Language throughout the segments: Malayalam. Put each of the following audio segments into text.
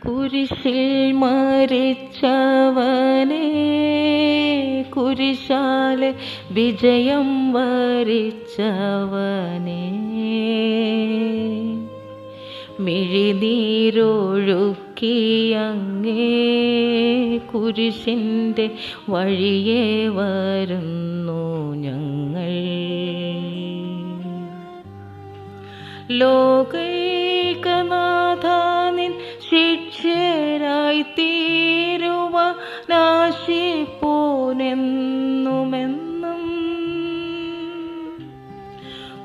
കുരിശിൽ മരിച്ചവനെ, കുരിശാലെ വിജയം വരിച്ചവനെ, മിഴിനീരൊഴുക്കിയങ്ങേ കുരിശിൻ്റെ വഴിയേ വരുന്നു ഞങ്ങൾ. ലോകൈകനാഥ നിൻ ശിഷ്യരായി തീരുവാനാശിപ്പോനെന്നുമെന്നും,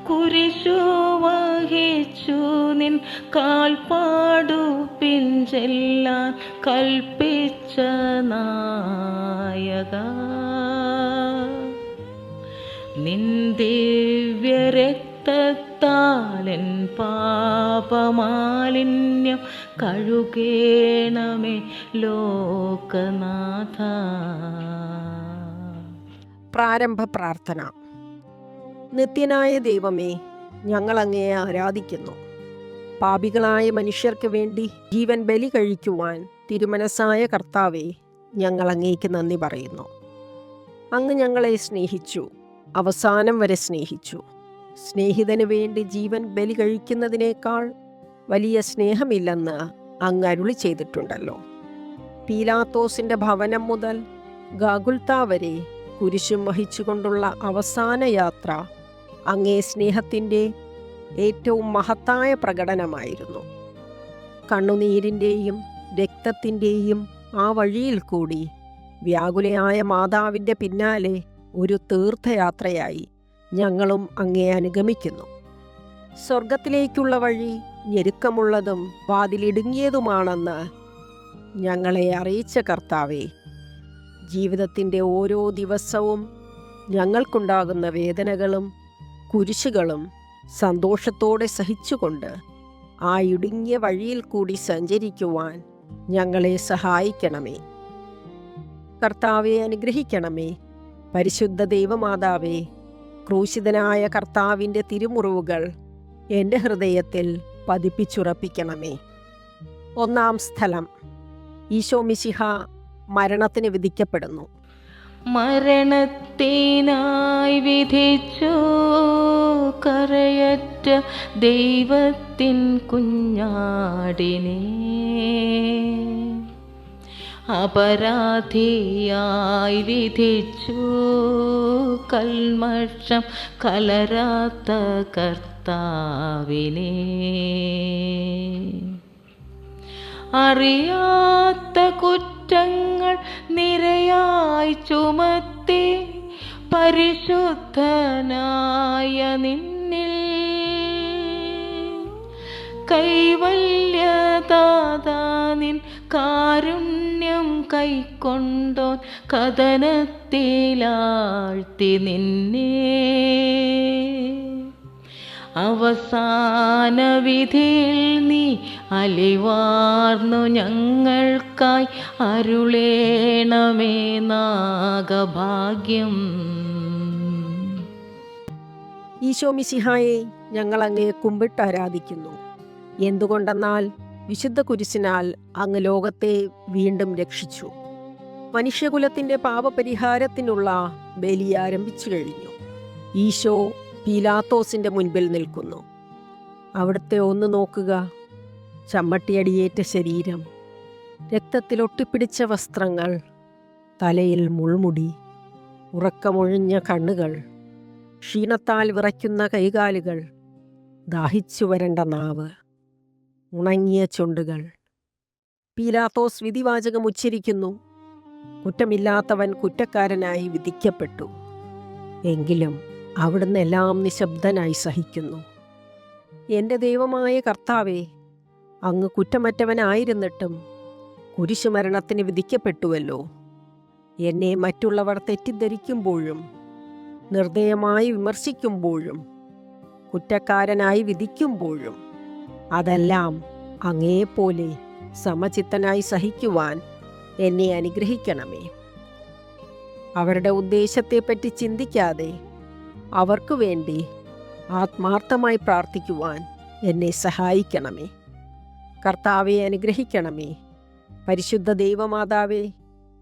കുരിശു വഹിച്ചു നിൻ കാൽപ്പാടു പിൻചെല്ലാൻ കൽപ്പിച്ച നായക, നിൻ ദിവ്യരക്തത്താലെൻ പാപമാലിന്യം കഴുകേണമേ ലോകനാഥ. പ്രാരംഭ പ്രാർത്ഥന. നിത്യനായ ദൈവമേ, ഞങ്ങൾ അങ്ങയെ ആരാധിക്കുന്നു. പാപികളായ മനുഷ്യർക്ക് വേണ്ടി ജീവൻ ബലി കഴിക്കുവാൻ തിരുമനസ്സായ കർത്താവേ, ഞങ്ങൾ അങ്ങേക്ക് നന്ദി പറയുന്നു. അങ്ങ് ഞങ്ങളെ സ്നേഹിച്ചു, അവസാനം വരെ സ്നേഹിച്ചു. സ്നേഹിതന് വേണ്ടി ജീവൻ ബലി കഴിക്കുന്നതിനേക്കാൾ വലിയ സ്നേഹമില്ലെന്ന് അങ്ങ് അരുളി ചെയ്തിട്ടുണ്ടല്ലോ. പീലാത്തോസിൻ്റെ ഭവനം മുതൽ ഗാഗുൽത്ത വരെ കുരിശും വഹിച്ചുകൊണ്ടുള്ള അവസാന യാത്ര അങ്ങേ സ്നേഹത്തിൻ്റെ ഏറ്റവും മഹത്തായ പ്രകടനമായിരുന്നു. കണ്ണുനീരിൻ്റെയും രക്തത്തിൻ്റെയും ആ വഴിയിൽ കൂടി വ്യാകുലയായ മാതാവിൻ്റെ പിന്നാലെ ഒരു തീർത്ഥയാത്രയായി ഞങ്ങളും അങ്ങേ അനുഗമിക്കുന്നു. സ്വർഗത്തിലേക്കുള്ള വഴി ഞെരുക്കമുള്ളതും വാതിലിടുങ്ങിയതുമാണെന്ന് ഞങ്ങളെ അറിയിച്ച കർത്താവേ, ജീവിതത്തിൻ്റെ ഓരോ ദിവസവും ഞങ്ങൾക്കുണ്ടാകുന്ന വേദനകളും കുരിശുകളും സന്തോഷത്തോടെ സഹിച്ചുകൊണ്ട് ആ ഇടുങ്ങിയ വഴിയിൽ കൂടി സഞ്ചരിക്കുവാൻ ഞങ്ങളെ സഹായിക്കണമേ. കർത്താവെ അനുഗ്രഹിക്കണമേ. പരിശുദ്ധ ദൈവമാതാവേ, ക്രൂശിതനായ കർത്താവിൻ്റെ തിരുമുറിവുകൾ എൻ്റെ ഹൃദയത്തിൽ പതിപ്പിച്ചുറപ്പിക്കണമേ. ഒന്നാം സ്ഥലം. ഈശോ മിശിഹ മരണത്തിന് വിധിക്കപ്പെടുന്നു. മരണത്തിനായി വിധിച്ചു കരയറ്റ ദൈവത്തിൻ കുഞ്ഞാടിനെ, അപരാധിയായി വിധിച്ചു കൽമഷം കലരാത്ത കർത്താവിനെ, അറിയാത്ത കുറ്റങ്ങൾ നിരയായി ചുമത്തി പരിശുദ്ധനായ നിന്നിൽ കൈവല്യദാതാ നിൻ കാരുണ്യം കൈക്കൊണ്ടോൻ കഥനത്തിലാഴ്ത്തി നിന്നെ, അവസാന വിധിയിൽ നീ അലിവാർന്നു ഞങ്ങൾക്കായി അരുളേണമേ നാഗഭാഗ്യം. ഈശോ മിശിഹായെ, ഞങ്ങൾ അങ്ങയെ കുമ്പിട്ട് ആരാധിക്കുന്നു. എന്തുകൊണ്ടെന്നാൽ വിശുദ്ധ കുരിശിനാൽ അങ്ങ് ലോകത്തെ വീണ്ടും രക്ഷിച്ചു. മനുഷ്യകുലത്തിൻ്റെ പാപപരിഹാരത്തിനുള്ള ബലി ആരംഭിച്ചു കഴിഞ്ഞു. ഈശോ പീലാത്തോസിൻ്റെ മുൻപിൽ നിൽക്കുന്നു. അവിടുത്തെ ഒന്ന് നോക്കുക. ചമ്മട്ടിയടിയേറ്റ ശരീരം, രക്തത്തിലൊട്ടിപ്പിടിച്ച വസ്ത്രങ്ങൾ, തലയിൽ മുൾമുടി, ഉറക്കമൊഴിഞ്ഞ കണ്ണുകൾ, ക്ഷീണത്താൽ വിറയ്ക്കുന്ന കൈകാലുകൾ, ദാഹിച്ചു വരേണ്ട നാവ്, ഉണങ്ങിയ ചുണ്ടുകൾ. പീലാത്തോസ് വിധിവാചകം ഉച്ചരിക്കുന്നു. കുറ്റമില്ലാത്തവൻ കുറ്റക്കാരനായി വിധിക്കപ്പെട്ടു. എങ്കിലും അവിടുന്ന് എല്ലാം നിശബ്ദനായി സഹിക്കുന്നു. എൻ്റെ ദൈവമായ കർത്താവേ, അങ്ങ് കുറ്റമറ്റവനായിരുന്നിട്ടും കുരിശുമരണത്തിന് വിധിക്കപ്പെട്ടുവല്ലോ. എന്നെ മറ്റുള്ളവർ തെറ്റിദ്ധരിക്കുമ്പോഴും നിർദ്ദയമായി വിമർശിക്കുമ്പോഴും കുറ്റക്കാരനായി വിധിക്കുമ്പോഴും അതെല്ലാം അങ്ങേപോലെ സമചിത്തനായി സഹിക്കുവാൻ എന്നെ അനുഗ്രഹിക്കണമേ. അവരുടെ ഉദ്ദേശത്തെപ്പറ്റി ചിന്തിക്കാതെ അവർക്ക് വേണ്ടി ആത്മാർത്ഥമായി പ്രാർത്ഥിക്കുവാൻ എന്നെ സഹായിക്കണമേ. കർത്താവെ അനുഗ്രഹിക്കണമേ. പരിശുദ്ധ ദൈവമാതാവേ,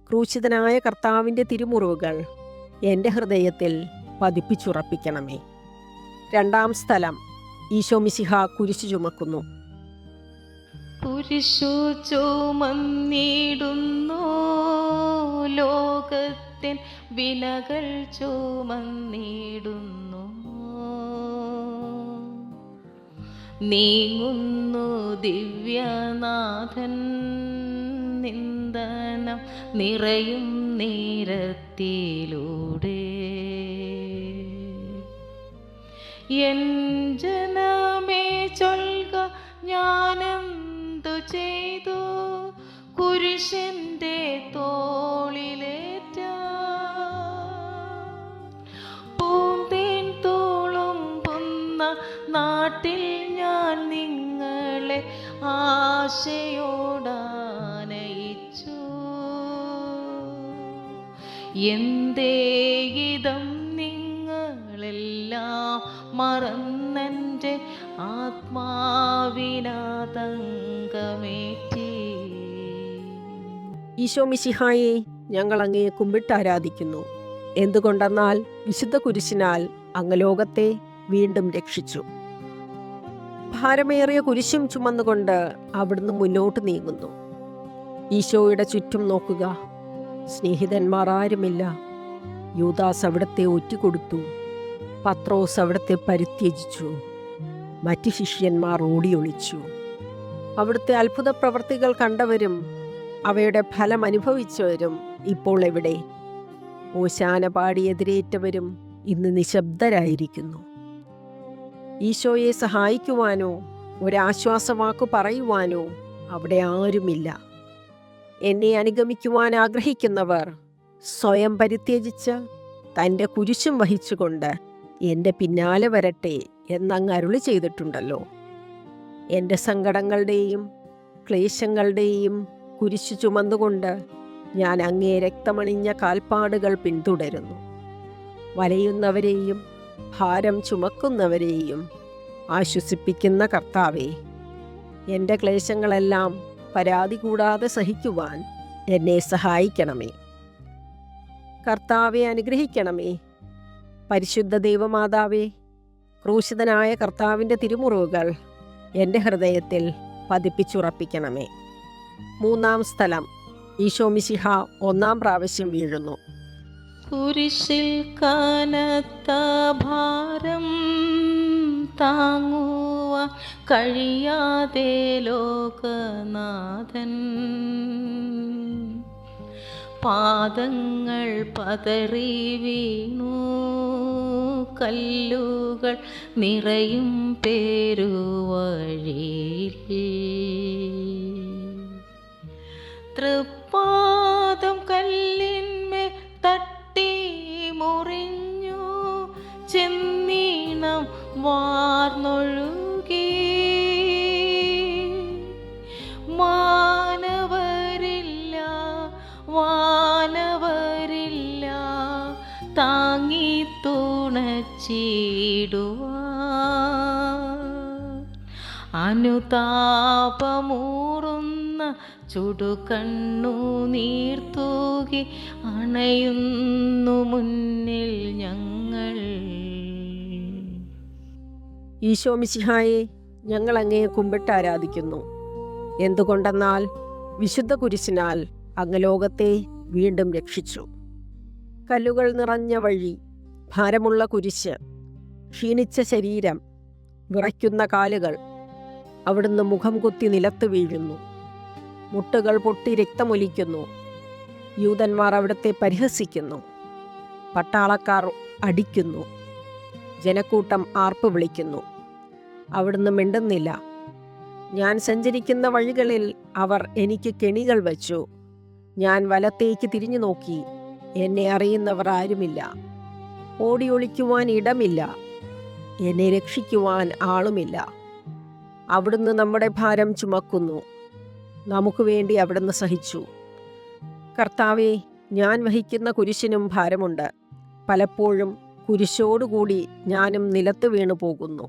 ക്രൂശിതനായ കർത്താവിൻ്റെ തിരുമുറിവുകൾ എൻ്റെ ഹൃദയത്തിൽ പതിപ്പിച്ചുറപ്പിക്കണമേ. രണ്ടാം സ്ഥലം, ഈശോ മിശിഹ കുരിശു ചുമക്കുന്നു. കുരിശു ചുമന്നിടുന്നു, ലോകത്തിൻ വിലകൾ ചുമന്നിടുന്നു. നീങ്ങുന്നു ദിവ്യനാഥൻ, നിന്ദനം നിറയും നേരത്തിലൂടെ. എൻ ജനമേ ചൊൽക, ഞാനെന്തു ചെയ്തു കുരിശിൻ്റെ തോളിലേറ്റ. പൂന്തേൻ തുളുമ്പുന്ന നാട്ടിൽ ഞാൻ നിങ്ങളെ ആശയോടാനയിച്ചു. എന്തേയിതം നിങ്ങളെല്ലാം മറന്നെൻ്റെ ആത്മാവിനാതങ്കമേറ്റി. ഈശോ മിശിഹായെ, ഞങ്ങൾ അങ്ങയെ കുമ്പിട്ട് ആരാധിക്കുന്നു. എന്തുകൊണ്ടെന്നാൽ വിശുദ്ധ കുരിശിനാൽ അങ്ങ് ലോകത്തെ വീണ്ടും രക്ഷിച്ചു. ഭാരമേറിയ കുരിശും ചുമന്നുകൊണ്ട് അവിടുന്ന് മുന്നോട്ട് നീങ്ങുന്നു. ഈശോയുടെ ചുറ്റും നോക്കുക, സ്നേഹിതന്മാർ ആരുമില്ല. യൂദാസ് അവിടത്തെ ഒറ്റുകൊടുത്തു, പത്രോസ് അവിടത്തെ പരിത്യജിച്ചു, മറ്റ് ശിഷ്യന്മാർ ഓടിയൊളിച്ചു. അവിടുത്തെ അത്ഭുത പ്രവർത്തികൾ കണ്ടവരും അവയുടെ ഫലം അനുഭവിച്ചവരും ഇപ്പോൾ എവിടെ? ഓശാന പാടി എതിരേറ്റവരും ഇന്ന് നിശബ്ദരായിരിക്കുന്നു. ഈശോയെ സഹായിക്കുവാനോ ഒരാശ്വാസവാക്ക് പറയുവാനോ അവിടെ ആരുമില്ല. എന്നെ അനുഗമിക്കുവാൻ ആഗ്രഹിക്കുന്നവർ സ്വയം പരിത്യജിച്ച് തൻ്റെ കുരിശും വഹിച്ചുകൊണ്ട് എൻ്റെ പിന്നാലെ വരട്ടെ എന്നങ്ങ് അരുളി ചെയ്തിട്ടുണ്ടല്ലോ. എൻ്റെ സങ്കടങ്ങളുടെയും ക്ലേശങ്ങളുടെയും കുരിശു ചുമന്നുകൊണ്ട് ഞാൻ അങ്ങേ രക്തമണിഞ്ഞ കാൽപ്പാടുകൾ പിന്തുടരുന്നു. വലയുന്നവരെയും ഭാരം ചുമക്കുന്നവരെയും ആശ്വസിപ്പിക്കുന്ന കർത്താവേ, എൻ്റെ ക്ലേശങ്ങളെല്ലാം പരാതി കൂടാതെ സഹിക്കുവാൻ എന്നെ സഹായിക്കണമേ. കർത്താവെ അനുഗ്രഹിക്കണമേ. പരിശുദ്ധ ദൈവമാതാവേ, ക്രൂശിതനായ കർത്താവിൻ്റെ തിരുമുറിവുകൾ എൻ്റെ ഹൃദയത്തിൽ പതിപ്പിച്ചുറപ്പിക്കണമേ. മൂന്നാം സ്ഥലം, ഈശോ മിശിഹ ഒന്നാം പ്രാവശ്യം വീഴുന്നു. കുരിശിൽ കനത്ത ഭാരം താങ്ങുവാൻ കഴിയാതെ ലോകനാഥൻ പാദങ്ങൾ പതറി വീണു, കല്ലുകൾ നിറയും പേരുവഴിയിൽ. തൃപ്പാദം കല്ലിന്മേൽ തട്ടി മുറിഞ്ഞു, ചെന്നീണം വാർന്നൊഴുകി. മാനവരില്ല, വാനവരില്ല താങ്ങി തുണച്ചിടുവാൻ. അനുതാപമൂറുന്ന ചുടുകണ്ണു നീർത്തൂകി അണയുന്നു മുന്നിൽ ഞങ്ങൾ. ഈശോ മിശിഹായെ, ഞങ്ങൾ അങ്ങയെ കുമ്പിട്ട് ആരാധിക്കുന്നു. എന്തുകൊണ്ടെന്നാൽ വിശുദ്ധ കുരിശിനാൽ അങ്ങ് ലോകത്തെ വീണ്ടും രക്ഷിച്ചു. കല്ലുകൾ നിറഞ്ഞ വഴി, ഭാരമുള്ള കുരിശ്, ക്ഷീണിച്ച ശരീരം, വിറയ്ക്കുന്ന കാലുകൾ. അവിടുന്ന് മുഖം കുത്തി നിലത്ത് വീഴുന്നു. മുട്ടുകൾ പൊട്ടി രക്തമൊലിക്കുന്നു. യൂതന്മാർ അവിടുത്തെ പരിഹസിക്കുന്നു. പട്ടാളക്കാർ അടിക്കുന്നു. ജനക്കൂട്ടം ആർപ്പ് വിളിക്കുന്നു. അവിടുന്ന് മിണ്ടുന്നില്ല. ഞാൻ സഞ്ചരിക്കുന്ന വഴികളിൽ അവർ എനിക്ക് കെണികൾ വച്ചു. ഞാൻ വലത്തേക്ക് തിരിഞ്ഞു നോക്കി, എന്നെ അറിയുന്നവർ ആരുമില്ല. ഓടി ഒളിക്കുവാൻ ഇടമില്ല. എന്നെ രക്ഷിക്കുവാൻ ആളുമില്ല. അവിടുന്ന് നമ്മുടെ ഭാരം ചുമക്കുന്നു. നമുക്ക് വേണ്ടി അവിടുന്ന് സഹിച്ചു. കർത്താവെ, ഞാൻ വഹിക്കുന്ന കുരിശിനും ഭാരമുണ്ട്. പലപ്പോഴും കുരിശോടുകൂടി ഞാനും നിലത്ത് വീണു പോകുന്നു.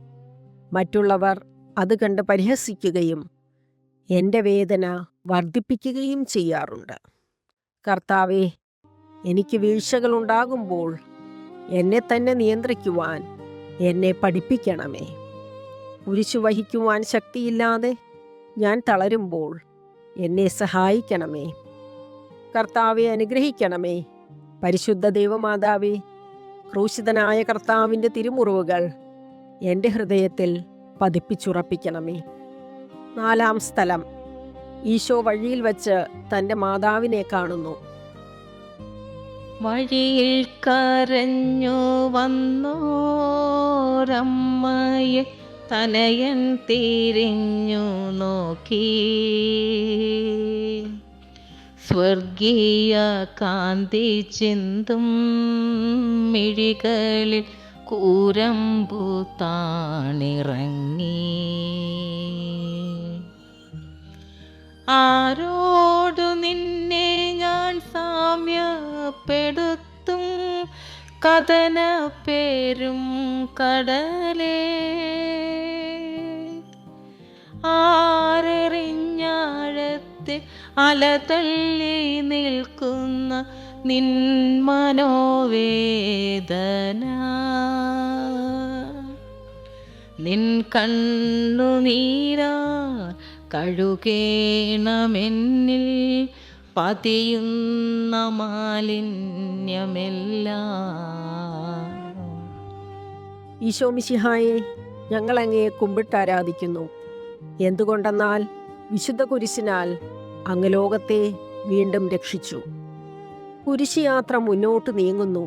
മറ്റുള്ളവർ അത് കണ്ട് പരിഹസിക്കുകയും എൻ്റെ വേദന വർദ്ധിപ്പിക്കുകയും ചെയ്യാറുണ്ട്. കർത്താവെ, എനിക്ക് വീഴ്ചകളുണ്ടാകുമ്പോൾ എന്നെ തന്നെ നിയന്ത്രിക്കുവാൻ എന്നെ പഠിപ്പിക്കണമേ. കുരിശു വഹിക്കുവാൻ ശക്തിയില്ലാതെ ഞാൻ തളരുമ്പോൾ എന്നെ സഹായിക്കണമേ. കർത്താവെ, അനുഗ്രഹിക്കണമേ. പരിശുദ്ധ ദൈവമാതാവേ, ക്രൂശിതനായ കർത്താവിൻ്റെ തിരുമുറിവുകൾ എൻ്റെ ഹൃദയത്തിൽ പതിപ്പിച്ചുറപ്പിക്കണമേ. 4-ാം സ്ഥലം. ഈശോ വഴിയിൽ വച്ച് തൻ്റെ മാതാവിനെ കാണുന്നു. വഴിയിൽ കരഞ്ഞു വന്നോരമ്മയെ തനയൻ തിരിഞ്ഞു നോക്കി. സ്വർഗീയ കാന്തി ചിന്തും മിഴികളിൽ കൂരമ്പു താണിറങ്ങി. ആരോടു നിന്നെ ഞാൻ സാമ്യപ്പെടുത്തും, കഥന പേരും കടലേ. ആരെറിഞ്ഞാഴത്തിൽ അലതള്ളി നിൽക്കുന്ന നിൻ മനോവേദന, നിൻ കണ്ണുനീരാ കഴുകേണമെന്നിൽ പതിയുന്ന മാലിന്യമെല്ലാം. ഈശോ മിശിഹായെ, ഞങ്ങൾ അങ്ങയെ കുമ്പിട്ടാരാധിക്കുന്നു. എന്തുകൊണ്ടെന്നാൽ വിശുദ്ധ കുരിശിനാൽ അങ്ങ് ലോകത്തെ വീണ്ടും രക്ഷിച്ചു. കുരിശ് യാത്ര മുന്നോട്ട് നീങ്ങുന്നു.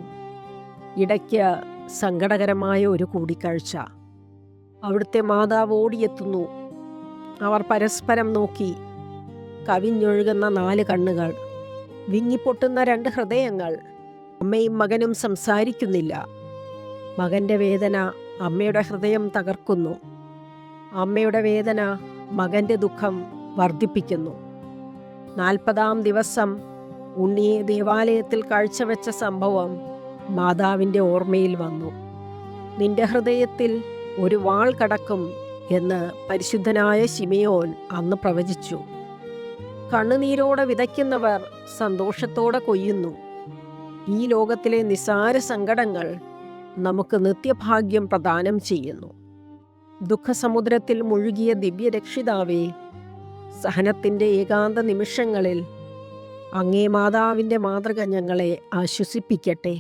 ഇടയ്ക്ക് സങ്കടകരമായ ഒരു കൂടിക്കാഴ്ച. അവിടുത്തെ മാതാവ് ഓടിയെത്തുന്നു. അവർ പരസ്പരം നോക്കി. കവിഞ്ഞൊഴുകുന്ന 4 കണ്ണുകൾ, വിങ്ങിപ്പൊട്ടുന്ന 2 ഹൃദയങ്ങൾ. അമ്മയും മകനും സംസാരിക്കുന്നില്ല. മകൻ്റെ വേദന അമ്മയുടെ ഹൃദയം തകർക്കുന്നു. അമ്മയുടെ വേദന മകൻ്റെ ദുഃഖം വർദ്ധിപ്പിക്കുന്നു. 40-ാം ദിവസം ഉണ്ണിയെ ദേവാലയത്തിൽ കാഴ്ചവെച്ച സംഭവം മാതാവിൻ്റെ ഓർമ്മയിൽ വന്നു. നിന്റെ ഹൃദയത്തിൽ ഒരു വാൾ കടക്കും എന്ന് പരിശുദ്ധനായ ശിമയോൻ അന്ന് പ്രവചിച്ചു. കണ്ണുനീരോടെ വിതയ്ക്കുന്നവർ സന്തോഷത്തോടെ കൊയ്യുന്നു. ഈ ലോകത്തിലെ നിസാര സങ്കടങ്ങൾ നമുക്ക് നിത്യഭാഗ്യം പ്രദാനം ചെയ്യുന്നു. ദുഃഖസമുദ്രത്തിൽ മുഴുകിയ ദിവ്യരക്ഷിതാവേ, സഹനത്തിൻ്റെ ഏകാന്ത നിമിഷങ്ങളിൽ അങ്ങേ മാതാവിൻ്റെ മാതൃക ഞങ്ങളെ ആശ്വസിപ്പിക്കട്ടെ.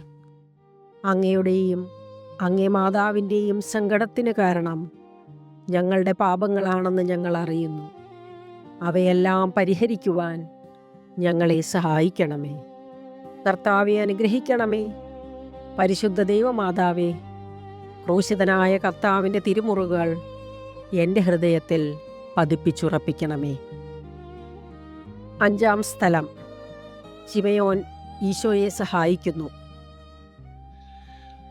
അങ്ങയുടെയും അങ്ങേ മാതാവിൻ്റെയും സങ്കടത്തിന് കാരണം ഞങ്ങളുടെ പാപങ്ങളാണെന്ന് ഞങ്ങൾ അറിയുന്നു. അവയെല്ലാം പരിഹരിക്കുവാൻ ഞങ്ങളെ സഹായിക്കണമേ. കർത്താവെ, അനുഗ്രഹിക്കണമേ. പരിശുദ്ധ ദൈവമാതാവേ, ക്രൂശിതനായ കർത്താവിൻ്റെ തിരുമുറിവുകൾ എൻ്റെ ഹൃദയത്തിൽ പതിപ്പിച്ചുറപ്പിക്കണമേ. 5-ാം സ്ഥലം. ശിമയോൻ ഈശോയെ സഹായിക്കുന്നു.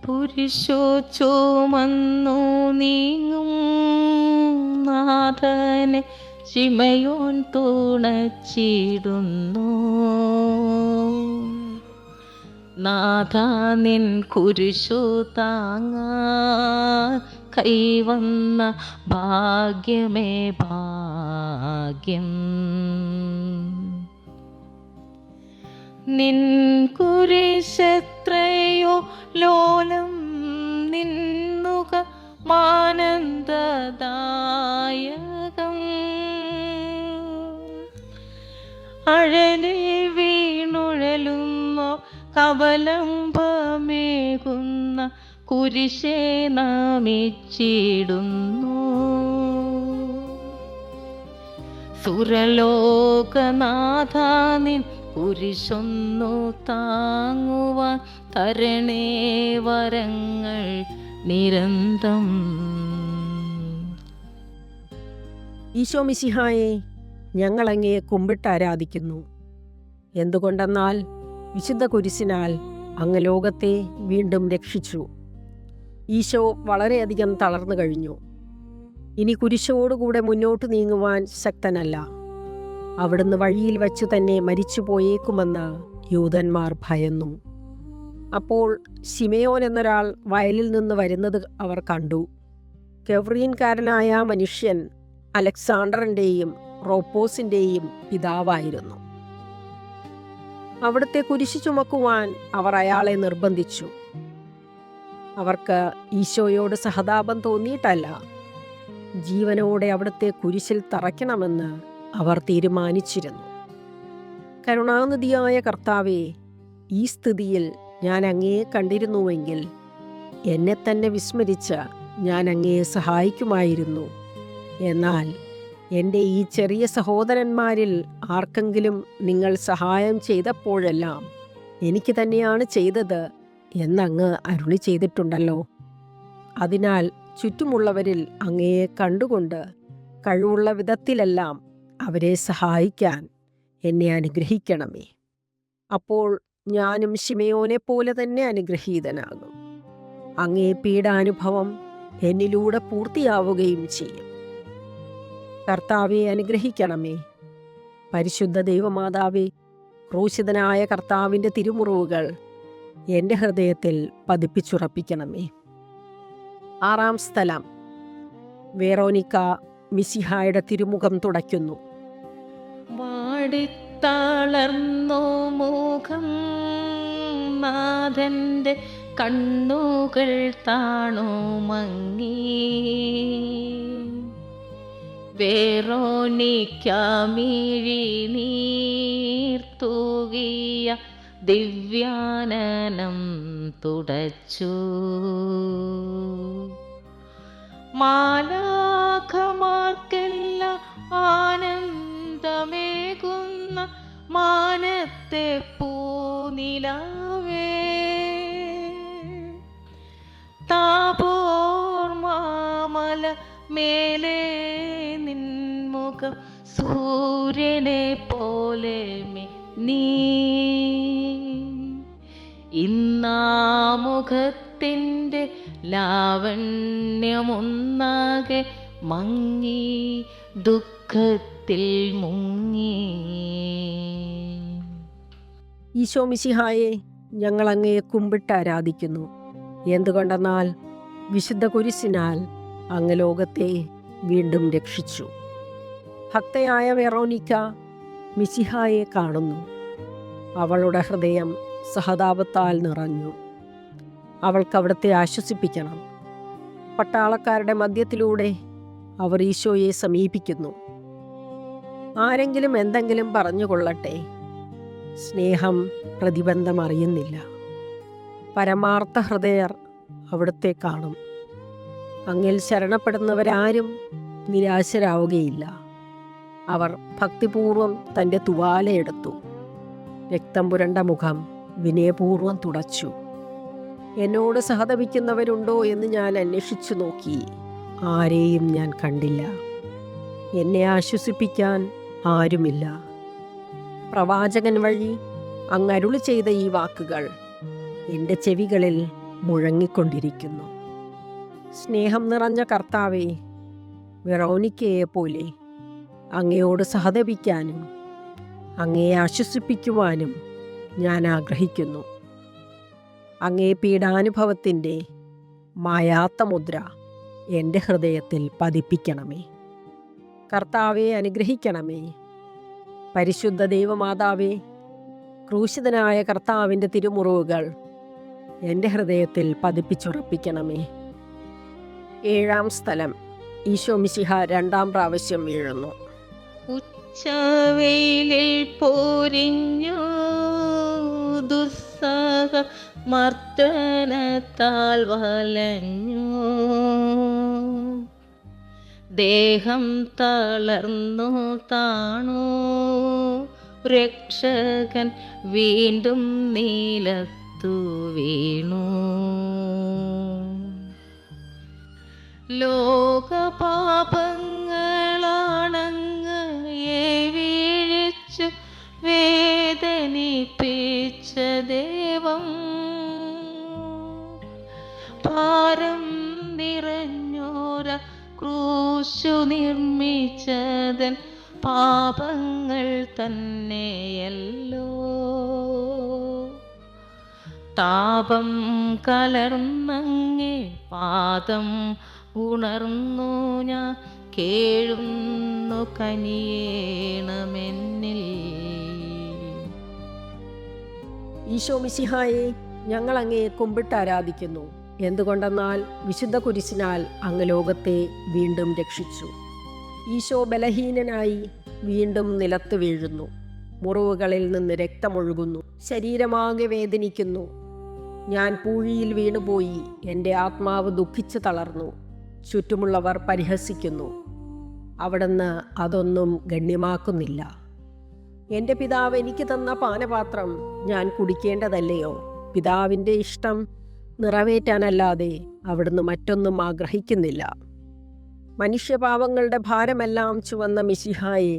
കുരിശു ചുമന്നു നീങ്ങും നാഥനെ ശിമയോൻ തുണച്ചിടുന്നു. നാഥ, നിൻ കുരിശു താങ്ങാൻ കൈവന്ന ഭാഗ്യമേ ഭാഗ്യം. നിൻ കുരിശെത്രയോ ലോലം നിന്നുക മാനന്ദദായകം. അഴലിൽ വീണുഴലുന്നോ കവലംബമേകുന്ന കുരിശേ നമിച്ചിടുന്നു. സുരലോകനാഥ, നിൻ കുരിശൊന്നു താങ്ങുവാൻ തരണേ വരങ്ങൾ നിരന്തം. ഈശോ മിശിഹായെ, ഞങ്ങൾ അങ്ങയെ കുമ്പിട്ടാരാധിക്കുന്നു. എന്തുകൊണ്ടെന്നാൽ വിശുദ്ധ കുരിശിനാൽ അങ്ങ് ലോകത്തെ വീണ്ടും രക്ഷിച്ചു. ഈശോ വളരെയധികം തളർന്നു കഴിഞ്ഞു. ഇനി കുരിശോടുകൂടെ മുന്നോട്ട് നീങ്ങുവാൻ ശക്തനല്ല. അവിടുന്ന് വഴിയിൽ വച്ചു തന്നെ മരിച്ചു പോയേക്കുമെന്ന് യൂതന്മാർ ഭയന്നു. അപ്പോൾ ശിമയോൻ എന്നൊരാൾ വയലിൽ നിന്ന് വരുന്നത് അവർ കണ്ടു. കെവ്രീൻകാരനായ മനുഷ്യൻ അലക്സാണ്ടറിൻ്റെയും റോപ്പോസിൻ്റെയും പിതാവായിരുന്നു. അവിടുത്തെ കുരിശ് ചുമക്കുവാൻ അവർ അയാളെ നിർബന്ധിച്ചു. അവർക്ക് ഈശോയോട് സഹതാപം തോന്നിയിട്ടല്ല, ജീവനോടെ അവിടുത്തെ കുരിശിൽ തറയ്ക്കണമെന്ന് അവർ തീരുമാനിച്ചിരുന്നു. കരുണാനിധിയായ കർത്താവേ, ഈ സ്ഥിതിയിൽ ഞാൻ അങ്ങയെ കണ്ടിരുന്നുവെങ്കിൽ എന്നെ തന്നെ വിസ്മരിച്ച് ഞാൻ അങ്ങയെ സഹായിക്കുമായിരുന്നു. എന്നാൽ എൻ്റെ ഈ ചെറിയ സഹോദരന്മാരിൽ ആർക്കെങ്കിലും നിങ്ങൾ സഹായം ചെയ്തപ്പോഴെല്ലാം എനിക്ക് തന്നെയാണ് ചെയ്തത് എന്നങ്ങ് അരുളി ചെയ്തിട്ടുണ്ടല്ലോ. അതിനാൽ ചുറ്റുമുള്ളവരിൽ അങ്ങയെ കണ്ടുകൊണ്ട് കഴിവുള്ള വിധത്തിലെല്ലാം അവരെ സഹായിക്കാൻ എന്നെ അനുഗ്രഹിക്കണമേ. അപ്പോൾ ഞാനും ശിമയോനെ പോലെ തന്നെ അനുഗ്രഹീതനാകും. അങ്ങേ പീഡാനുഭവം എന്നിലൂടെ പൂർത്തിയാവുകയും ചെയ്യും. കർത്താവെ അനുഗ്രഹിക്കണമേ. പരിശുദ്ധ ദൈവമാതാവേ, ക്രൂശിതനായ കർത്താവിൻ്റെ തിരുമുറിവുകൾ എൻ്റെ ഹൃദയത്തിൽ പതിപ്പിച്ചുറപ്പിക്കണമേ. 6-ാം സ്ഥലം. വെറോനിക്ക മിശിഹായുടെ തിരുമുഖം തുടയ്ക്കുന്നു. വാടിത്തളർന്നോ മുഖം, നാഥന്റെ കണ്ണുകൾ താണു മങ്ങി. വെറോനിക്ക മിഴിനീർ തൂകിയ ദിവ്യാനനം തുടച്ചു. മാലാഖമാർക്കെല്ലാം ആനന്ദമേകുന്ന മാനത്തെ പൂനിലാവേ, താപോർ മാമല മേലെ നിൻമുഖം സൂര്യനെ പോലെ നീ. ഇന്നാമുഖത്തിൻ്റെ ലാവണ്യമൊന്നാകെ മങ്ങി, ദുഃഖത്തിൽ മുങ്ങി. ഈശോ മിശിഹായെ, ഞങ്ങൾ അങ്ങയെ കുമ്പിട്ട് ആരാധിക്കുന്നു. എന്തുകൊണ്ടെന്നാൽ വിശുദ്ധ കുരിശിനാൽ അങ്ങ് ലോകത്തെ വീണ്ടും രക്ഷിച്ചു. ഭക്തയായ വെറോനിക്ക മിശിഹായെ കാണുന്നു. അവളുടെ ഹൃദയം സഹതാപത്താൽ നിറഞ്ഞു. അവൾക്ക് അവിടുത്തെ ആശ്വസിപ്പിക്കണം. പട്ടാളക്കാരുടെ മധ്യത്തിലൂടെ അവർ ഈശോയെ സമീപിക്കുന്നു. ആരെങ്കിലും എന്തെങ്കിലും പറഞ്ഞുകൊള്ളട്ടെ, സ്നേഹം പ്രതിബന്ധം അറിയുന്നില്ല. പരമാർത്ഥ ഹൃദയർ അവിടുത്തെ കാണും. അങ്ങിൽ ശരണപ്പെടുന്നവരാരും നിരാശരാവുകയില്ല. അവർ ഭക്തിപൂർവം തൻ്റെ തുവാലയെടുത്തു, രക്തം പുരണ്ട മുഖം വിനയപൂർവം തുടച്ചു. എന്നോട് സഹതപിക്കുന്നവരുണ്ടോ എന്ന് ഞാൻ അന്വേഷിച്ചു നോക്കി, ആരെയും ഞാൻ കണ്ടില്ല. എന്നെ ആശ്വസിപ്പിക്കാൻ ആരുമില്ല. പ്രവാചകൻ വഴി അങ്ങ് അരുളി ചെയ്ത ഈ വാക്കുകൾ എൻ്റെ ചെവികളിൽ മുഴങ്ങിക്കൊണ്ടിരിക്കുന്നു. സ്നേഹം നിറഞ്ഞ കർത്താവേ, വെറോനിക്കയെ പോലെ അങ്ങയോട് സഹതപിക്കാനും അങ്ങയെ ആശ്വസിപ്പിക്കുവാനും ഞാൻ ആഗ്രഹിക്കുന്നു. അങ്ങേ പീഡാനുഭവത്തിൻ്റെ മായാത്ത മുദ്ര എൻ്റെ ഹൃദയത്തിൽ പതിപ്പിക്കണമേ. കർത്താവെ അനുഗ്രഹിക്കണമേ. പരിശുദ്ധ ദൈവമാതാവേ, ക്രൂശിതനായ കർത്താവിൻ്റെ തിരുമുറിവുകൾ എൻ്റെ ഹൃദയത്തിൽ പതിപ്പിച്ചുറപ്പിക്കണമേ. 7-ാം സ്ഥലം. ഈശോ മിശിഹ 2-ാം പ്രാവശ്യം വീഴുന്നു. ഉച്ചവെയിലിൽ പോരിഞ്ഞു ദുസ്സഹ മർദ്ദനത്താൽ വലഞ്ഞു. ദേഹം തളർന്നു താണു, രക്ഷകൻ വീണ്ടും നീലത്തു വീണു. ലോകപാപങ്ങളാണങ്ങയെ വീഴിച്ചു വേദനിപ്പിച്ച ദൈവം. ഭാരം നിറഞ്ഞോര ക്രൂശു നിർമ്മിച്ചതൻ പാപങ്ങൾ തന്നെയല്ലോ. താപം കലർന്നങ്ങേ പാദം ഉണർന്നു ഞാൻ കേഴുന്നു കനിയേണമെന്നിൽ. ഈശോ മിശിഹായെ, ഞങ്ങൾ അങ്ങയെ കുമ്പിട്ട് ആരാധിക്കുന്നു. എന്തുകൊണ്ടെന്നാൽ വിശുദ്ധ കുരിശിനാൽ അങ്ങ് ലോകത്തെ വീണ്ടും രക്ഷിച്ചു. ഈശോ ബലഹീനനായി വീണ്ടും നിലത്ത് വീഴുന്നു. മുറിവുകളിൽ നിന്ന് രക്തമൊഴുകുന്നു. ശരീരമാകെ വേദനിക്കുന്നു. ഞാൻ പൂഴിയിൽ വീണുപോയി. എൻ്റെ ആത്മാവ് ദുഃഖിച്ച് തളർന്നു. ചുറ്റുമുള്ളവർ പരിഹസിക്കുന്നു. അവിടുന്ന് അതൊന്നും ഗണ്യമാക്കുന്നില്ല. എൻ്റെ പിതാവ് എനിക്ക് തന്ന പാനപാത്രം ഞാൻ കുടിക്കേണ്ടതല്ലയോ? പിതാവിൻ്റെ ഇഷ്ടം നിറവേറ്റാനല്ലാതെ അവിടുന്ന് മറ്റൊന്നും ആഗ്രഹിക്കുന്നില്ല. മനുഷ്യപാപങ്ങളുടെ ഭാരമെല്ലാം ചുവന്ന മിശിഹായെ,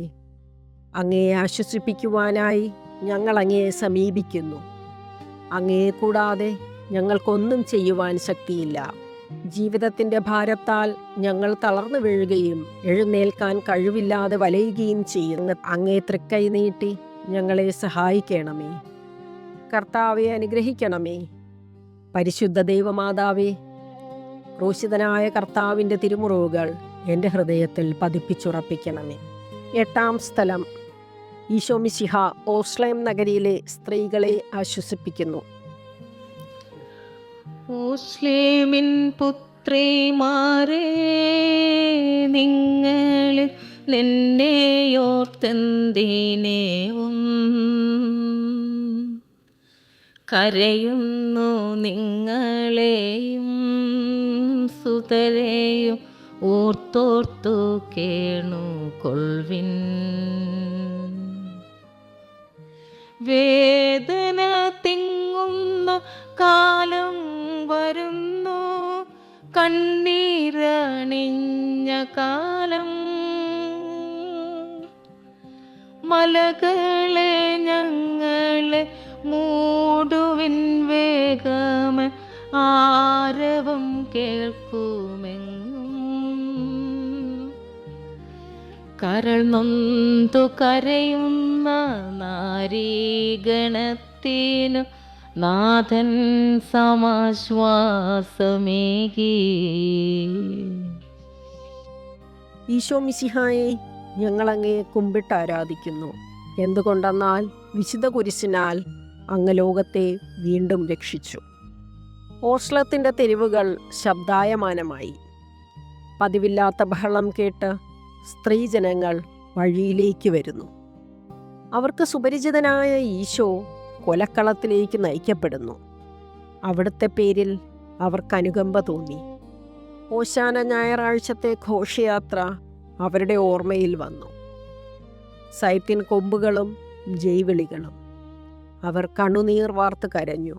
അങ്ങയെ ആശ്വസിപ്പിക്കുവാനായി ഞങ്ങൾ അങ്ങയെ സമീപിക്കുന്നു. അങ്ങയെ കൂടാതെ ഞങ്ങൾക്കൊന്നും ചെയ്യുവാൻ ശക്തിയില്ല. ജീവിതത്തിൻ്റെ ഭാരത്താൽ ഞങ്ങൾ തളർന്നു വീഴുകയും എഴുന്നേൽക്കാൻ കഴിവില്ലാതെ വലയുകയും ചെയ്യുന്ന അങ്ങേ തൃക്കൈ നീട്ടി ഞങ്ങളെ സഹായിക്കണമേ. കർത്താവെ, അനുഗ്രഹിക്കണമേ. പരിശുദ്ധ ദൈവമാതാവേ, ക്രൂശിതനായ കർത്താവിൻ്റെ തിരുമുറിവുകൾ എൻ്റെ ഹൃദയത്തിൽ പതിപ്പിച്ചുറപ്പിക്കണമേ. 8-ാം സ്ഥലം. ഈശോ മിശിഹ ഓസ്ലേം നഗരിയിലെ സ്ത്രീകളെ ആശ്വസിപ്പിക്കുന്നു. ഓസ്ലേമിൻ പുത്രിമാരെ, നിങ്ങളിൽ നിന്നെയോർത്തെന്തിനേവും കരയുന്നു. നിങ്ങളെയും സുതരെയും ഓർത്തോർത്തു കേണു കൊൾവിൻ. വേദന തിങ്ങുന്ന കാലം വരുന്നു, കണ്ണീരണിഞ്ഞ കാലം. മലകളെ ഞങ്ങളെ മൂടുവിൻ, വേഗമ ആരവം കേൾക്കുമെങ്ങും. കരൾ നൊന്തു കരയുന്ന നാരീഗണത്തിനു നാഥൻ സമാശ്വാസമേകി. ഈശോ മിശിഹായെ, ഞങ്ങൾ അങ്ങയെ കുമ്പിട്ട് ആരാധിക്കുന്നു. എന്തുകൊണ്ടെന്നാൽ വിശുദ്ധ കുരിശിനാൽ അങ്ങ് ലോകത്തെ വീണ്ടും രക്ഷിച്ചു. ഓസ്ലത്തിൻ്റെ തെരുവുകൾ ശബ്ദായമാനമായി. പതിവില്ലാത്ത ബഹളം കേട്ട് സ്ത്രീജനങ്ങൾ വഴിയിലേക്ക് വരുന്നു. അവർക്ക് സുപരിചിതനായ ഈശോ കൊലക്കളത്തിലേക്ക് നയിക്കപ്പെടുന്നു. അവിടുത്തെ പേരിൽ അവർക്ക് അനുകമ്പ തോന്നി. ഓശാന ഞായറാഴ്ചത്തെ ഘോഷയാത്ര അവരുടെ ഓർമ്മയിൽ വന്നു. സൈത്തിൻ കൊമ്പുകളും ജൈവിളികളും. അവർ കണ്ണുനീർ വാർത്ത് കരഞ്ഞു.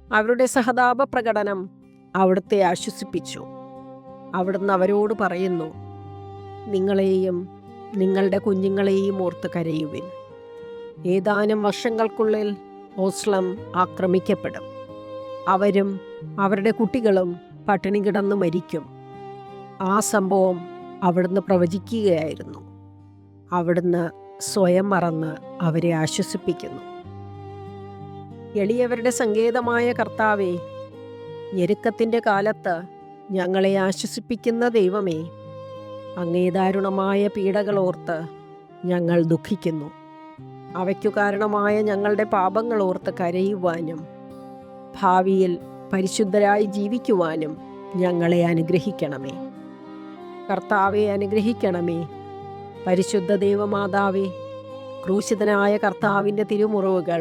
അവരുടെ സഹതാപ പ്രകടനം അവിടുത്തെ ആശ്വസിപ്പിച്ചു. അവിടുന്ന് അവരോട് പറയുന്നു, നിങ്ങളെയും നിങ്ങളുടെ കുഞ്ഞുങ്ങളെയും ഓർത്ത് കരയുവിൻ. ഏതാനും വർഷങ്ങൾക്കുള്ളിൽ ഓസ്ലം ആക്രമിക്കപ്പെടും. അവരും അവരുടെ കുട്ടികളും പട്ടിണി കിടന്ന് മരിക്കും. ആ സംഭവം അവിടുന്ന് പ്രവചിക്കുകയായിരുന്നു. അവിടുന്ന് സ്വയം മറന്ന് അവരെ ആശ്വസിപ്പിക്കുന്നു. എളിയവരുടെ സങ്കേതമായ കർത്താവേ, ഞെരുക്കത്തിൻ്റെ കാലത്ത് ഞങ്ങളെ ആശ്വസിപ്പിക്കുന്ന ദൈവമേ, അങ്ങേ ദാരുണമായ പീഡകളോർത്ത് ഞങ്ങൾ ദുഃഖിക്കുന്നു. അവയ്ക്കു കാരണമായ ഞങ്ങളുടെ പാപങ്ങളോർത്ത് കരയുവാനും ഭാവിയിൽ പരിശുദ്ധരായി ജീവിക്കുവാനും ഞങ്ങളെ അനുഗ്രഹിക്കണമേ. കർത്താവെ, അനുഗ്രഹിക്കണമേ. പരിശുദ്ധ ദൈവമാതാവേ, ക്രൂശിതനായ കർത്താവിൻ്റെ തിരുമുറിവുകൾ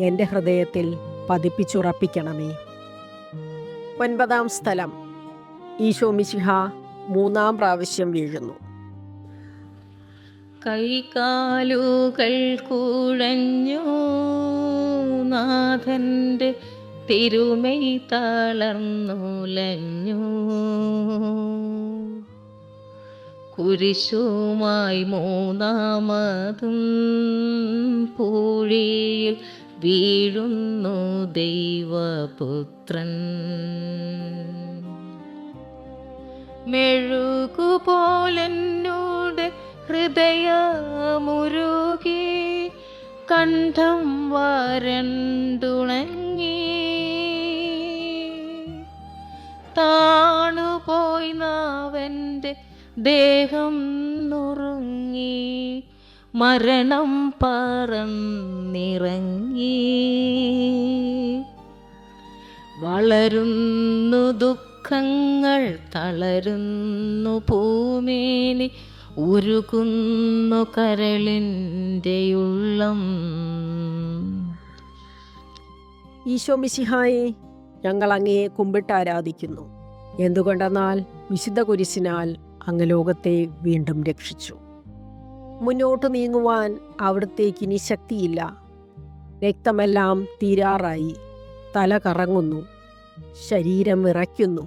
എൻ്റെ ഹൃദയത്തിൽ പതിപ്പിച്ചുറപ്പിക്കണമേ. 9-ാം സ്ഥലം. ഈശോ മിശിഹ 3-ാം പ്രാവശ്യം വീഴുന്നു. കൈകാലുകൾ കുഴഞ്ഞു, നാഥൻ്റെ തിരുമൈ തളർന്നുലഞ്ഞു. കുരിശുമായി 3-ാമതും പൂഴിയിൽ വീഴുന്നു ദൈവപുത്രൻ. മെഴുകുപോലെന്നോട് ഹൃദയമുരുകി, കണ്ഠം വരണ്ടുണങ്ങി. താണുപോയി നാവൻ്റെ ദേഹം നുറുങ്ങി മരണം പറന്നിറങ്ങി. വളരുന്നു ദുഃഖങ്ങൾ, തളരുന്നു പൂമേനി, ഉരുകുന്നു കരളിൻ്റെ ഉള്ളം. ഈശോ മിശിഹായെ, ഞങ്ങൾ അങ്ങയെ കുമ്പിട്ട് ആരാധിക്കുന്നു. എന്തുകൊണ്ടെന്നാൽ വിശുദ്ധ കുരിശിനാൽ അങ്ങ് ലോകത്തെ വീണ്ടും രക്ഷിച്ചു. മുന്നോട്ട് നീങ്ങുവാൻ അവിടത്തേക്ക് ഇനി ശക്തിയില്ല. രക്തമെല്ലാം തീരാറായി. തല കറങ്ങുന്നു, ശരീരം വിറയ്ക്കുന്നു.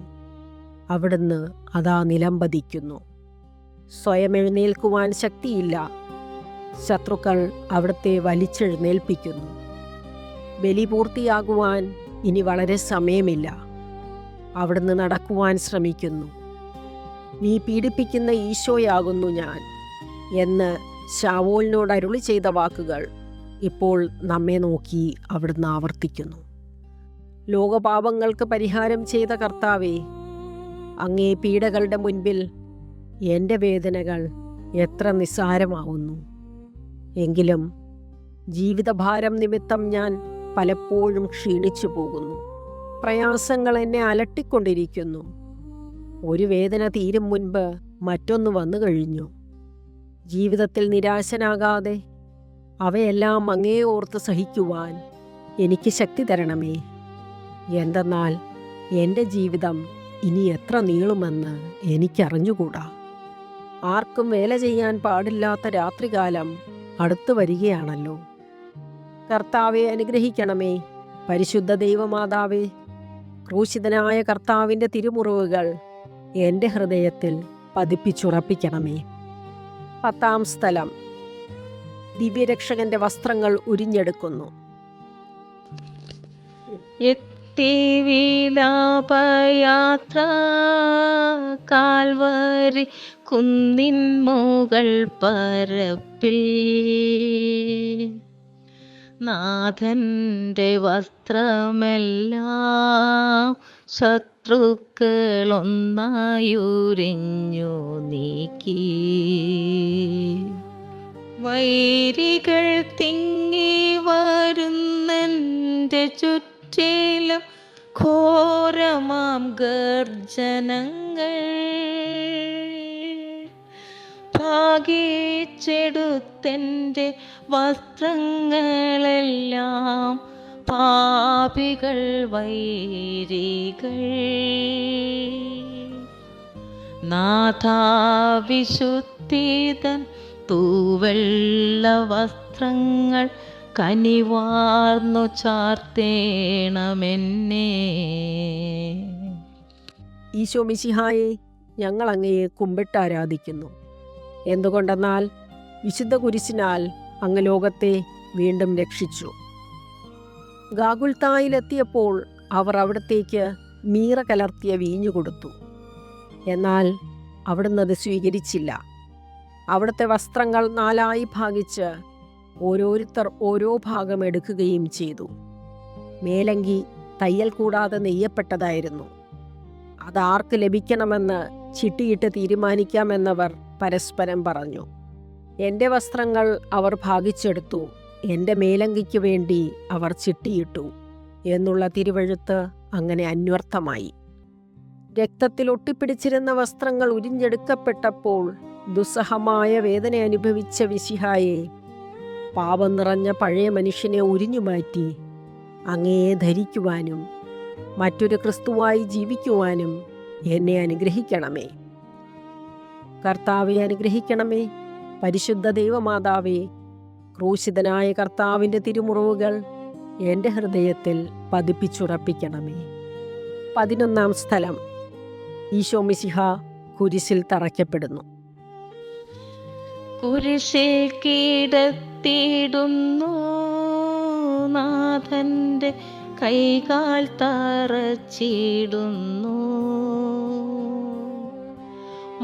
അവിടുന്ന് അതാ നിലംപതിക്കുന്നു. സ്വയം എഴുന്നേൽക്കുവാൻ ശക്തിയില്ല. ശത്രുക്കൾ അവിടുത്തെ വലിച്ചെഴുന്നേൽപ്പിക്കുന്നു. ബലി പൂർത്തിയാകുവാൻ ഇനി വളരെ സമയമില്ല. അവിടുന്ന് നടക്കുവാൻ ശ്രമിക്കുന്നു. നീ പീഡിപ്പിക്കുന്ന ഈശോയാകുന്നു ഞാൻ എന്ന് ശാവൂലിനോട് അരുളി ചെയ്ത വാക്കുകൾ ഇപ്പോൾ നമ്മെ നോക്കി അവിടുന്ന് ആവർത്തിക്കുന്നു. ലോകപാപങ്ങൾക്ക് പരിഹാരം ചെയ്ത കർത്താവേ, അങ്ങേ പീഡകളുടെ മുൻപിൽ എൻ്റെ വേദനകൾ എത്ര നിസ്സാരമാവുന്നു. എങ്കിലും ജീവിതഭാരം നിമിത്തം ഞാൻ പലപ്പോഴും ക്ഷീണിച്ചു പോകുന്നു. പ്രയാസങ്ങൾ എന്നെ അലട്ടിക്കൊണ്ടിരിക്കുന്നു. ഒരു വേദന തീരും മുൻപ് മറ്റൊന്ന് വന്നു കഴിഞ്ഞു. ജീവിതത്തിൽ നിരാശനാകാതെ അവയെല്ലാം അങ്ങേ ഓർത്ത് സഹിക്കുവാൻ എനിക്ക് ശക്തി തരണമേ. എന്തെന്നാൽ എൻ്റെ ജീവിതം ഇനി എത്ര നീളുമെന്ന് എനിക്കറിഞ്ഞുകൂടാ. ആർക്കും വേല ചെയ്യാൻ പാടില്ലാത്ത രാത്രികാലം അടുത്തു വരികയാണല്ലോ. കർത്താവെ അനുഗ്രഹിക്കണമേ. പരിശുദ്ധ ദൈവമാതാവേ, ക്രൂശിതനായ കർത്താവിൻ്റെ തിരുമുറിവുകൾ എൻ്റെ ഹൃദയത്തിൽ പതിപ്പിച്ചുറപ്പിക്കണമേ. 10-ാം സ്ഥലം. ദിവ്യരക്ഷകന്റെ വസ്ത്രങ്ങൾ ഉരിഞ്ഞെടുക്കുന്നു. എത്തി വിലാപയാത്ര കാൽവരി കുന്നിൻ മുകൾ പരപ്പിൽ, നാഥൻ്റെ വസ്ത്രമെല്ലാം ശത്രുക്കളൊന്നായുരിഞ്ഞു നീക്കി. വൈരികൾ തിങ്ങി വരുന്നെൻ്റെ ചുറ്റിലും ഘോരമാം ഗർജനങ്ങൾ. ഭാഗിച്ചെടുത്തെൻ്റെ വസ്ത്രങ്ങളെല്ലാം പാപികൾ വൈരികൾ. നാഥാ വിശുദ്ധിതൻ തൂവെള്ള വസ്ത്രങ്ങൾ കനിവാർന്നു ചാർത്തേണമെന്നേ. ഈശോ മിശിഹായെ, ഞങ്ങൾ അങ്ങയെ കുമ്പിട്ട് ആരാധിക്കുന്നു. എന്തുകൊണ്ടെന്നാൽ വിശുദ്ധ കുരിശിനാൽ അങ്ങ് ലോകത്തെ വീണ്ടും രക്ഷിച്ചു. ഗാഗുൽത്തായിലെത്തിയപ്പോൾ അവർ അവിടത്തേക്ക് മീറ കലർത്തിയ വീഞ്ഞു കൊടുത്തു. എന്നാൽ അവിടുന്ന് അത് സ്വീകരിച്ചില്ല. അവിടുത്തെ വസ്ത്രങ്ങൾ 4 ഭാഗിച്ച് ഓരോരുത്തർ ഓരോ ഭാഗം എടുക്കുകയും ചെയ്തു. മേലങ്കി തയ്യൽ കൂടാതെ നെയ്യപ്പെട്ടതായിരുന്നു. അതാർക്ക് ലഭിക്കണമെന്ന് ചിട്ടിയിട്ട് തീരുമാനിക്കാമെന്നവർ പരസ്പരം പറഞ്ഞു. എൻ്റെ വസ്ത്രങ്ങൾ അവർ ഭാഗിച്ചെടുത്തു, എൻ്റെ മേലങ്കിക്ക് വേണ്ടി അവർ ചിട്ടിയിട്ടു എന്നുള്ള തിരുവെഴുത്ത് അങ്ങനെ അന്വർത്ഥമായി. രക്തത്തിൽ ഒട്ടിപ്പിടിച്ചിരുന്ന വസ്ത്രങ്ങൾ ഉരിഞ്ഞെടുക്കപ്പെട്ടപ്പോൾ ദുസ്സഹമായ വേദന അനുഭവിച്ച മിശിഹായെ, പാപം നിറഞ്ഞ പഴയ മനുഷ്യനെ ഉരിഞ്ഞുമാറ്റി അങ്ങയെ ധരിക്കുവാനും മറ്റൊരു ക്രിസ്തുവായി ജീവിക്കുവാനും എന്നെ അനുഗ്രഹിക്കണമേ. കർത്താവെ അനുഗ്രഹിക്കണമേ. പരിശുദ്ധ ദൈവമാതാവേ, ക്രൂശിതനായ കർത്താവിൻ്റെ തിരുമുറിവുകൾ എൻ്റെ ഹൃദയത്തിൽ പതിപ്പിച്ചുറപ്പിക്കണമേ. 11-ാം സ്ഥലം. ഈശോ മിശിഹ കുരിശിൽ തറയ്ക്കപ്പെടുന്നു. കുരിശിൽ കിടത്തിയിടുന്നു, നാഥൻ്റെ കൈകാൽ തറച്ചിടുന്നു.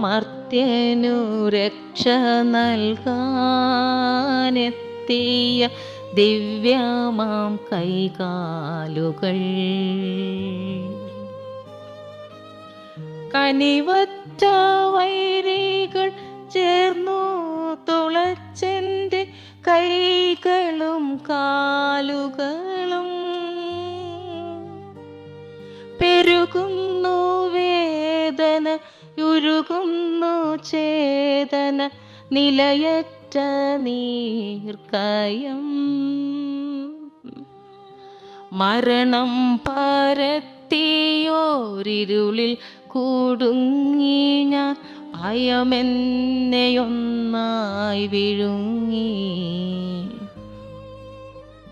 മർത്യനു രക്ഷ നൽകാനെത്തിയ ദിവ്യമാം കൈകാലുകൾ. കനിവത്ത ഉറ്റ വൈരികൾ ചേർന്നു തുളച്ചെൻ്റെ കൈകളും കാലുകളും. പെരുകുന്നു വേദന, ഉരുകുന്നു ചേതന, നിലയറ്റ നീർക്കയം. മരണം പരത്തിയോരിരുളിൽ കുടുങ്ങി ഞാൻ, ഭയമെന്നെയൊന്നായി വിഴുങ്ങി.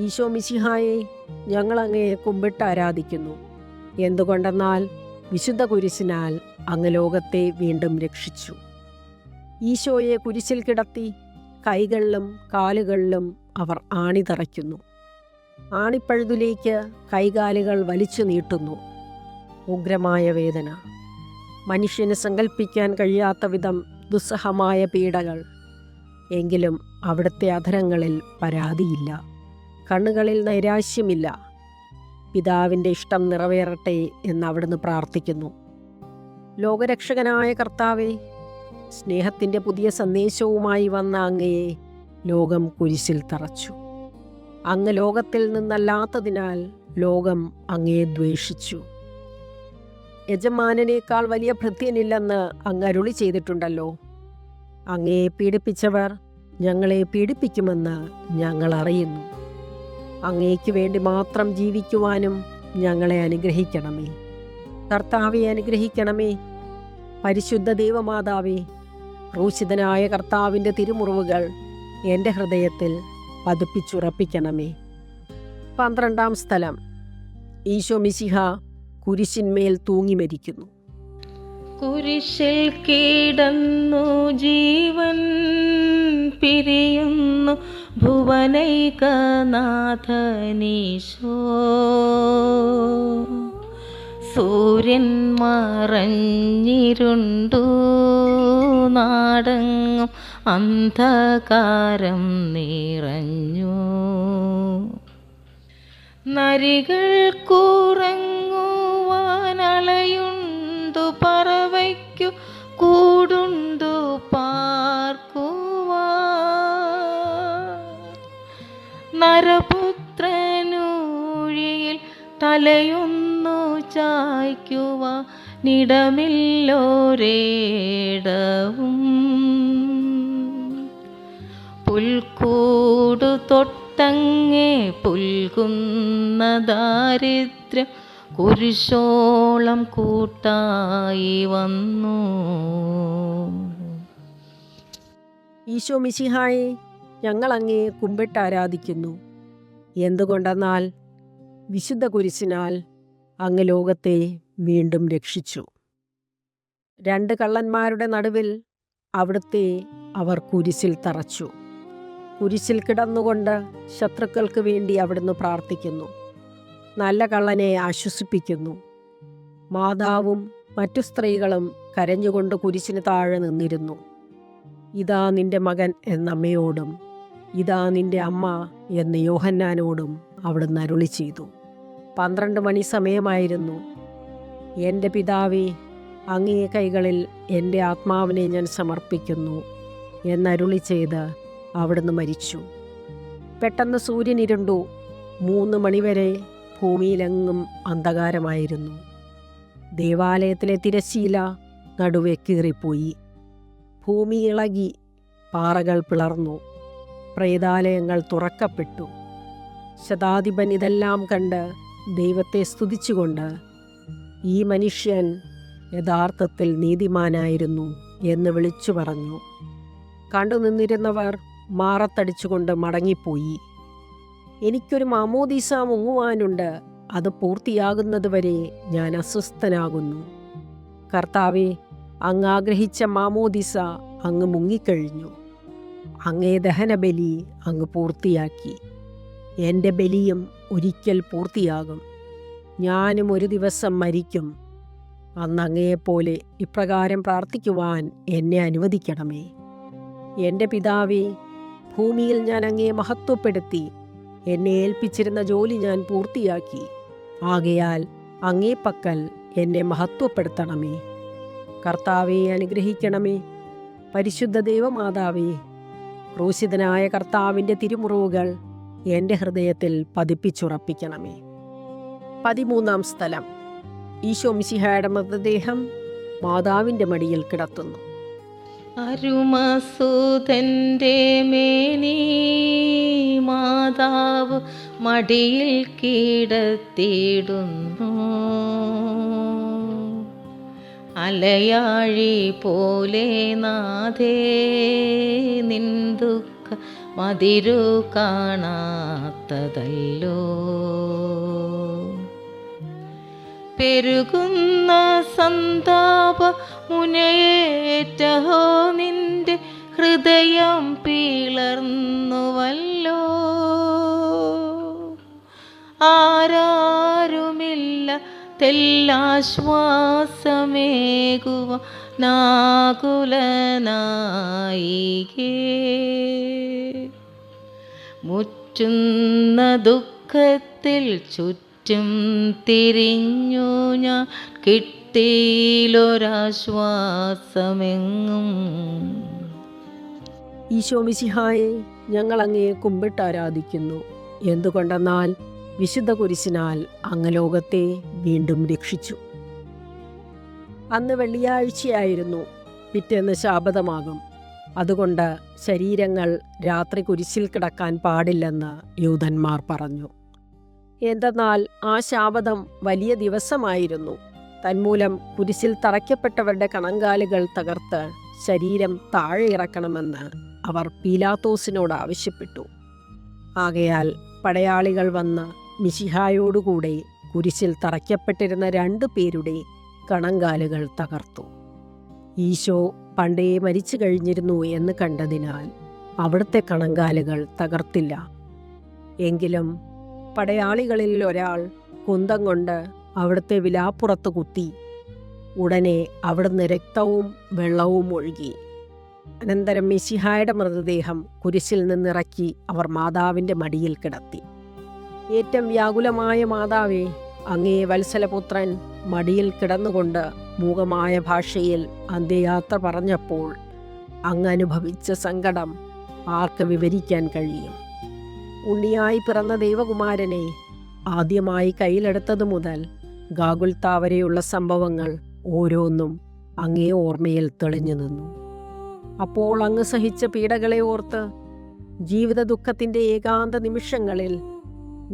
ഈശോ മിശിഹായെ, ഞങ്ങൾ അങ്ങയെ കുമ്പിട്ട് ആരാധിക്കുന്നു. എന്തുകൊണ്ടെന്നാൽ വിശുദ്ധ കുരിശിനാൽ അങ്ങ് ലോകത്തെ വീണ്ടും രക്ഷിച്ചു. ഈശോയെ കുരിശിൽ കിടത്തി കൈകളിലും കാലുകളിലും അവർ ആണി തറയ്ക്കുന്നു. ആണിപ്പഴുതിലേക്ക് കൈകാലുകൾ വലിച്ചു നീട്ടുന്നു. ഉഗ്രമായ വേദന, മനുഷ്യന് സങ്കല്പിക്കാൻ കഴിയാത്ത വിധം ദുസ്സഹമായ പീഡകൾ. എങ്കിലും അവിടുത്തെ അധരങ്ങളിൽ പരാതിയില്ല, കണ്ണുകളിൽ നൈരാശ്യമില്ല. പിതാവിൻ്റെ ഇഷ്ടം നിറവേറട്ടെ എന്ന് അവിടുന്ന് പ്രാർത്ഥിക്കുന്നു. ലോകരക്ഷകനായ കർത്താവെ, സ്നേഹത്തിൻ്റെ പുതിയ സന്ദേശവുമായി വന്ന അങ്ങയെ ലോകം കുരിശിൽ തറച്ചു. അങ്ങ് ലോകത്തിൽ നിന്നല്ലാത്തതിനാൽ ലോകം അങ്ങയെ ദ്വേഷിച്ചു. യജമാനനേക്കാൾ വലിയ ഭൃത്യനില്ലെന്ന് അങ്ങ് അരുളി ചെയ്തിട്ടുണ്ടല്ലോ. അങ്ങയെ പീഡിപ്പിച്ചവർ ഞങ്ങളെ പീഡിപ്പിക്കുമെന്ന് ഞങ്ങൾ അറിയുന്നു. അങ്ങേക്ക് വേണ്ടി മാത്രം ജീവിക്കുവാനും ഞങ്ങളെ അനുഗ്രഹിക്കണമേ. കർത്താവെ, അനുഗ്രഹിക്കണമേ. പരിശുദ്ധ ദൈവമാതാവേ, ക്രൂശിതനായ കർത്താവിൻ്റെ തിരുമുറിവുകൾ എൻ്റെ ഹൃദയത്തിൽ പതിപ്പിച്ചുറപ്പിക്കണമേ. 12-ാം സ്ഥലം. ഈശോ മിശിഹ കുരിശിന്മേൽ തൂങ്ങി മരിക്കുന്നു. കുരിശിൽ കിടന്നു ജീവൻ പിരിയുന്നു ഭുവനൈകനാഥനീശോ. സൂര്യൻ മറഞ്ഞിരുണ്ടു, നാടെങ്ങും അന്ധകാരം നിറഞ്ഞു. നരികൾക്കുറങ്ങുവാനളയുണ്ടു, പറവയ്ക്കു കൂടുണ്ടു പാർക്കുവാൻ. നരപുത്രനൂഴിയിൽ തലയൊന്നു ചായ്ക്കുവാനിടമില്ലോരേടവും. പുൽക്കൂടു തൊട്ടങ്ങേ പുൽകുന്ന ദാരിദ്ര്യം കുരിശോളം കൂട്ടായി വന്നു. ഈശോ മിശിഹായെ, ഞങ്ങൾ അങ്ങയെ കുമ്പിട്ട് ആരാധിക്കുന്നു. എന്തുകൊണ്ടെന്നാൽ വിശുദ്ധ കുരിശിനാൽ അങ്ങ് ലോകത്തെ വീണ്ടും രക്ഷിച്ചു. 2 കള്ളന്മാരുടെ നടുവിൽ അവിടുത്തെ അവർ കുരിശിൽ തറച്ചു. കുരിശിൽ കിടന്നുകൊണ്ട് ശത്രുക്കൾക്ക് വേണ്ടി അവിടുന്ന് പ്രാർത്ഥിക്കുന്നു. നല്ല കള്ളനെ ആശ്വസിപ്പിക്കുന്നു. മാതാവും മറ്റു സ്ത്രീകളും കരഞ്ഞുകൊണ്ട് കുരിശിന് താഴെ നിന്നിരുന്നു. ഇതാ നിന്റെ മകൻ എന്നമ്മയോടും ഇതാ നിന്റെ അമ്മ എന്ന് യോഹന്നാനോടും അവിടുന്ന് അരുളി ചെയ്തു. 12 മണി സമയമായിരുന്നു. എൻ്റെ പിതാവേ, അങ്ങേ കൈകളിൽ എൻ്റെ ആത്മാവിനെ ഞാൻ സമർപ്പിക്കുന്നു എന്നരുളി ചെയ്ത് അവിടുന്ന് മരിച്ചു. പെട്ടെന്ന് സൂര്യൻ ഇരുണ്ടു. 3 മണിവരെ ഭൂമിയിലെങ്ങും അന്ധകാരമായിരുന്നു. ദേവാലയത്തിലെ തിരശ്ശീല നടുവെ കീറിപ്പോയി. ഭൂമി ഇളകി, പാറകൾ പിളർന്നു, പ്രേതാലയങ്ങൾ തുറക്കപ്പെട്ടു. ശതാധിപൻ ഇതെല്ലാം കണ്ട് ദൈവത്തെ സ്തുതിച്ചുകൊണ്ട്, ഈ മനുഷ്യൻ യഥാർത്ഥത്തിൽ നീതിമാനായിരുന്നു എന്ന് വിളിച്ചു പറഞ്ഞു. കണ്ടുനിന്നിരുന്നവർ മാറത്തടിച്ചുകൊണ്ട് മടങ്ങിപ്പോയി. എനിക്കൊരു മാമോദീസ മുങ്ങുവാനുണ്ട്, അത് പൂർത്തിയാകുന്നതുവരെ ഞാൻ അസ്വസ്ഥനാകുന്നു. കർത്താവെ, അങ്ങ് ആഗ്രഹിച്ച മാമോദീസ അങ്ങ് മുങ്ങിക്കഴിഞ്ഞു. അങ്ങേ ദഹനബലി അങ്ങ് പൂർത്തിയാക്കി. എൻ്റെ ബലിയും ഒരിക്കൽ പൂർത്തിയാകും. ഞാനും ഒരു ദിവസം മരിക്കും. അന്ന് അങ്ങയെപ്പോലെ ഇപ്രകാരം പ്രാർത്ഥിക്കുവാൻ എന്നെ അനുവദിക്കണമേ. എൻ്റെ പിതാവേ, ഭൂമിയിൽ ഞാൻ അങ്ങയെ മഹത്വപ്പെടുത്തി. എന്നെ ഏൽപ്പിച്ചിരുന്ന ജോലി ഞാൻ പൂർത്തിയാക്കി. ആകയാൽ അങ്ങേ പക്കൽ എന്നെ മഹത്വപ്പെടുത്തണമേ. കർത്താവെ അനുഗ്രഹിക്കണമേ. പരിശുദ്ധ ദൈവമാതാവേ, ക്രൂശിതനായ കർത്താവിൻ്റെ തിരുമുറിവുകൾ എൻ്റെ ഹൃദയത്തിൽ പതിപ്പിച്ചുറപ്പിക്കണമേ. 13 സ്ഥലം. ഈശോ മിശിഹായുടെ മൃതദേഹം മാതാവിൻ്റെ മടിയിൽ കിടത്തുന്നു. അരുമസുതൻ്റെ മേനി മാതാവ് മടിയിൽ കിടത്തിയിടുന്നു. അലയാഴി പോലെ നാഥേ നിൻ ദുഃഖ മതിരു കാണാത്തതല്ലോ. പെരുകുന്ന സന്താപ മുനയേറ്റഹോ നിന്റെ ഹൃദയം പിളർന്നുവല്ലോ. ആരാരുമില്ല തെല്ലാശ്വാസമേകുവ നാകുലനായികേ. മുറ്റുന്ന ദുഃഖത്തിൽ ചുറ്റും തിരിഞ്ഞു ഞാൻ, കിട്ടിയിലൊരാശ്വാസമെങ്ങും. ഈശോ മിശിഹായെ, ഞങ്ങൾ അങ്ങയെ കുമ്പിട്ട് ആരാധിക്കുന്നു. എന്തുകൊണ്ടെന്നാൽ വിശുദ്ധ കുരിശിനാൽ അങ്ങ് ലോകത്തെ വീണ്ടും രക്ഷിച്ചു. അന്ന് വെള്ളിയാഴ്ചയായിരുന്നു, പിറ്റേന്ന് ശാബതമാകും. അതുകൊണ്ട് ശരീരങ്ങൾ രാത്രി കുരിശിൽ കിടക്കാൻ പാടില്ലെന്ന് യൂദന്മാർ പറഞ്ഞു. എന്തെന്നാൽ ആ ശാബതം വലിയ ദിവസമായിരുന്നു. തന്മൂലം കുരിശിൽ തറയ്ക്കപ്പെട്ടവരുടെ കണങ്കാലുകൾ തകർത്ത് ശരീരം താഴെ ഇറക്കണമെന്ന് അവർ പീലാത്തോസിനോട് ആവശ്യപ്പെട്ടു. ആകയാൽ പടയാളികൾ വന്ന് മിശിഹായോടുകൂടെ കുരിശിൽ തറയ്ക്കപ്പെട്ടിരുന്ന 2 പേരുടെ കണങ്കാലുകൾ തകർത്തു. ഈശോ പണ്ടേ മരിച്ചു കഴിഞ്ഞിരുന്നു എന്ന് കണ്ടതിനാൽ അവിടുത്തെ കണങ്കാലുകൾ തകർത്തില്ല. എങ്കിലും പടയാളികളിൽ ഒരാൾ കുന്തം കൊണ്ട് അവിടുത്തെ വിലാപ്പുറത്ത് കുത്തി. ഉടനെ അവിടുന്ന് രക്തവും വെള്ളവും ഒഴുകി. അനന്തരം മിശിഹായുടെ മൃതദേഹം കുരിശിൽ നിന്നിറക്കി അവർ മാതാവിൻ്റെ മടിയിൽ കിടത്തി. ഏറ്റവും വ്യാകുലമായ മാതാവേ, അങ്ങേ വത്സലപുത്രൻ മടിയിൽ കിടന്നുകൊണ്ട് മൂകമായ ഭാഷയിൽ അന്ത്യയാത്ര പറഞ്ഞപ്പോൾ അങ്ങ് അനുഭവിച്ച സങ്കടം ആർക്ക് വിവരിക്കാൻ കഴിയും? ഉണ്ണിയായി പിറന്ന ദൈവകുമാരനെ ആദ്യമായി കയ്യിലെടുത്തതു മുതൽ ഗാഗുൽത്താ വരെയുള്ള സംഭവങ്ങൾ ഓരോന്നും അങ്ങേ ഓർമ്മയിൽ തെളിഞ്ഞു നിന്നു. അപ്പോൾ അങ്ങ് സഹിച്ച പീഡകളെ ഓർത്ത് ജീവിത ദുഃഖത്തിൻ്റെ ഏകാന്ത നിമിഷങ്ങളിൽ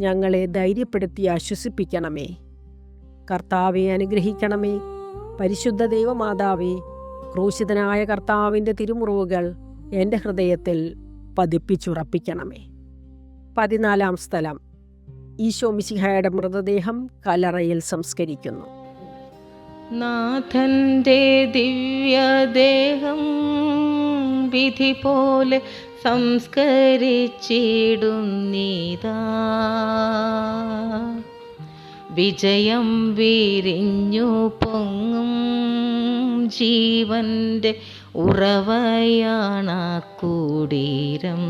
ഞങ്ങളെ ധൈര്യപ്പെടുത്തി ആശ്വസിപ്പിക്കണമേ. കർത്താവെ അനുഗ്രഹിക്കണമേ. പരിശുദ്ധ ദൈവമാതാവേ, ക്രൂശിതനായ കർത്താവിൻ്റെ തിരുമുറിവുകൾ എൻ്റെ ഹൃദയത്തിൽ പതിപ്പിച്ചുറപ്പിക്കണമേ. 14 സ്ഥലം. ഈശോ മിശിഹായുടെ മൃതദേഹം കല്ലറയിൽ സംസ്കരിക്കുന്നു. നാഥന്റെ ദിവ്യദേഹം വിധി പോലെ സംസ്കരിച്ചിടുന്നീതാ. വിജയം വിരിഞ്ഞു പൊങ്ങും ജീവന്റെ ഉറവയാണ കൂടീരം.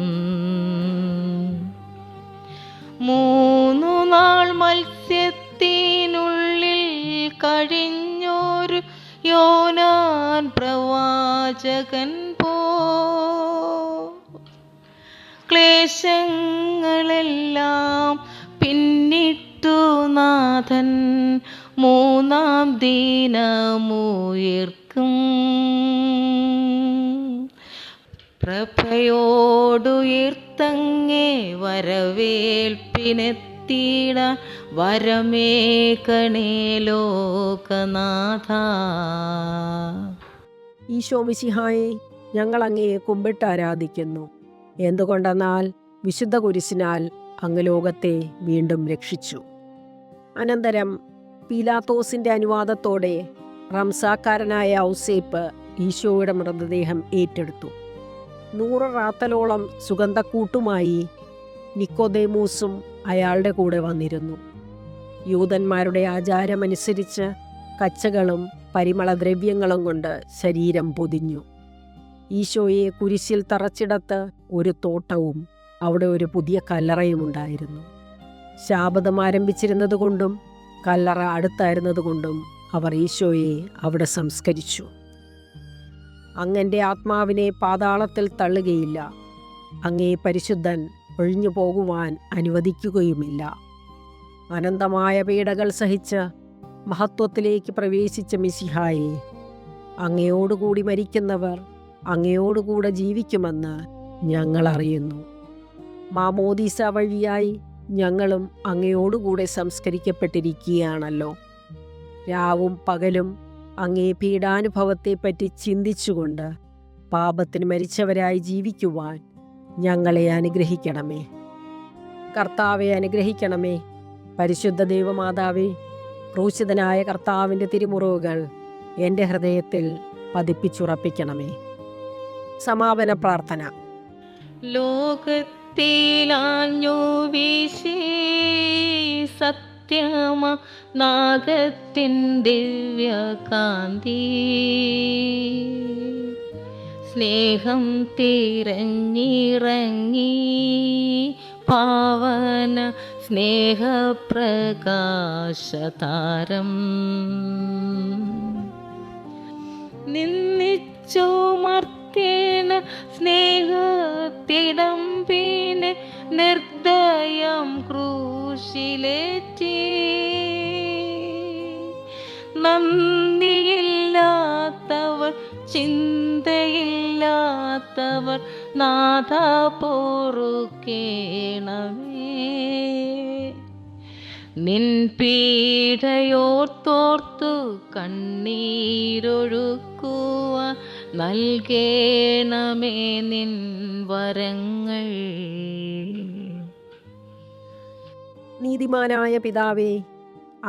3 നാൾ മത്സ്യത്തിനുള്ളിൽ കഴിഞ്ഞൊരു യോനാൻ പ്രവാചകൻ പോ ക്ലേശങ്ങളെല്ലാം പിന്നിട്ടു നാഥൻ 3-ാം ദിനമുയർക്കും. പ്രഭയോടുയർത്തങ്ങേ വരവേൽപ്പിനെത്തിടാൻ വരമേകണേ ലോകനാഥ. ഈശോ മിശിഹായെ, ഞങ്ങൾ അങ്ങയെ കുമ്പിട്ട് ആരാധിക്കുന്നു. എന്തുകൊണ്ടെന്നാൽ വിശുദ്ധ കുരിശിനാൽ അങ്ങ് ലോകത്തെ വീണ്ടും രക്ഷിച്ചു. അനന്തരം പീലാത്തോസിൻ്റെ അനുവാദത്തോടെ റംസാക്കാരനായ ഔസേപ്പ് ഈശോയുടെ മൃതദേഹം ഏറ്റെടുത്തു. 100 റാത്തലോളം സുഗന്ധക്കൂട്ടുമായി നിക്കോദേമൂസും അയാളുടെ കൂടെ വന്നിരുന്നു. യൂദന്മാരുടെ ആചാരമനുസരിച്ച് കച്ചകളും പരിമളദ്രവ്യങ്ങളും കൊണ്ട് ശരീരം പൊതിഞ്ഞു. ഈശോയെ കുരിശിൽ തറച്ചിടത്ത് ഒരു തോട്ടവും അവിടെ ഒരു പുതിയ കല്ലറയും ഉണ്ടായിരുന്നു. ശാബതം ആരംഭിച്ചിരുന്നതുകൊണ്ടും കല്ലറ അടുത്തായിരുന്നതുകൊണ്ടും അവർ ഈശോയെ അവിടെ സംസ്കരിച്ചു. അങ്ങൻ്റെ ആത്മാവിനെ പാതാളത്തിൽ തള്ളുകയില്ല. അങ്ങേ പരിശുദ്ധൻ ഒഴിഞ്ഞു പോകുവാൻ അനുവദിക്കുകയുമില്ല. അനന്തമായ പീഡകൾ സഹിച്ച് മഹത്വത്തിലേക്ക് പ്രവേശിച്ച മിശിഹായെ, അങ്ങയോടുകൂടി മരിക്കുന്നവർ അങ്ങയോടുകൂടെ ജീവിക്കുമെന്ന് ഞങ്ങൾ അറിയുന്നു. മാമോദീസ വഴിയായി ഞങ്ങളും അങ്ങയോടുകൂടെ സംസ്കരിക്കപ്പെട്ടിരിക്കുകയാണല്ലോ. രാവും പകലും അങ്ങേ പീഡാനുഭവത്തെപ്പറ്റി ചിന്തിച്ചുകൊണ്ട് പാപത്തിന് മരിച്ചവരായി ജീവിക്കുവാൻ ഞങ്ങളെ അനുഗ്രഹിക്കണമേ. കർത്താവെ അനുഗ്രഹിക്കണമേ. പരിശുദ്ധ ദൈവമാതാവേ, ക്രൂശിതനായ കർത്താവിൻ്റെ തിരുമുറിവുകൾ എൻ്റെ ഹൃദയത്തിൽ പതിപ്പിച്ചുറപ്പിക്കണമേ. സമാപന പ്രാർത്ഥന. ലോകത്തിലാഞ്ഞു വീശി സത്യമ നാഗത്തിൻ ദിവ്യകാന്തി, സ്നേഹം തിരഞ്ഞിറങ്ങി പാവന സ്നേഹപ്രകാശതാരം, നിന്നിച്ചു മർത്തേന സ്നേഹത്തിടമ്പിനെ നിർദ്ദയം ക്രൂശിലേറ്റി, നന്ദിയില്ലാത്തവർ ചിന്തയില്ലാത്തവർ നാഥ പൊറുക്കേണമേ. നിൻ പീഡയോർത്തോർത്തു കണ്ണീരൊഴുക്കുവാൻ നൽകേണമേ നിൻ വരങ്ങൾ. നീതിമാനായ പിതാവേ,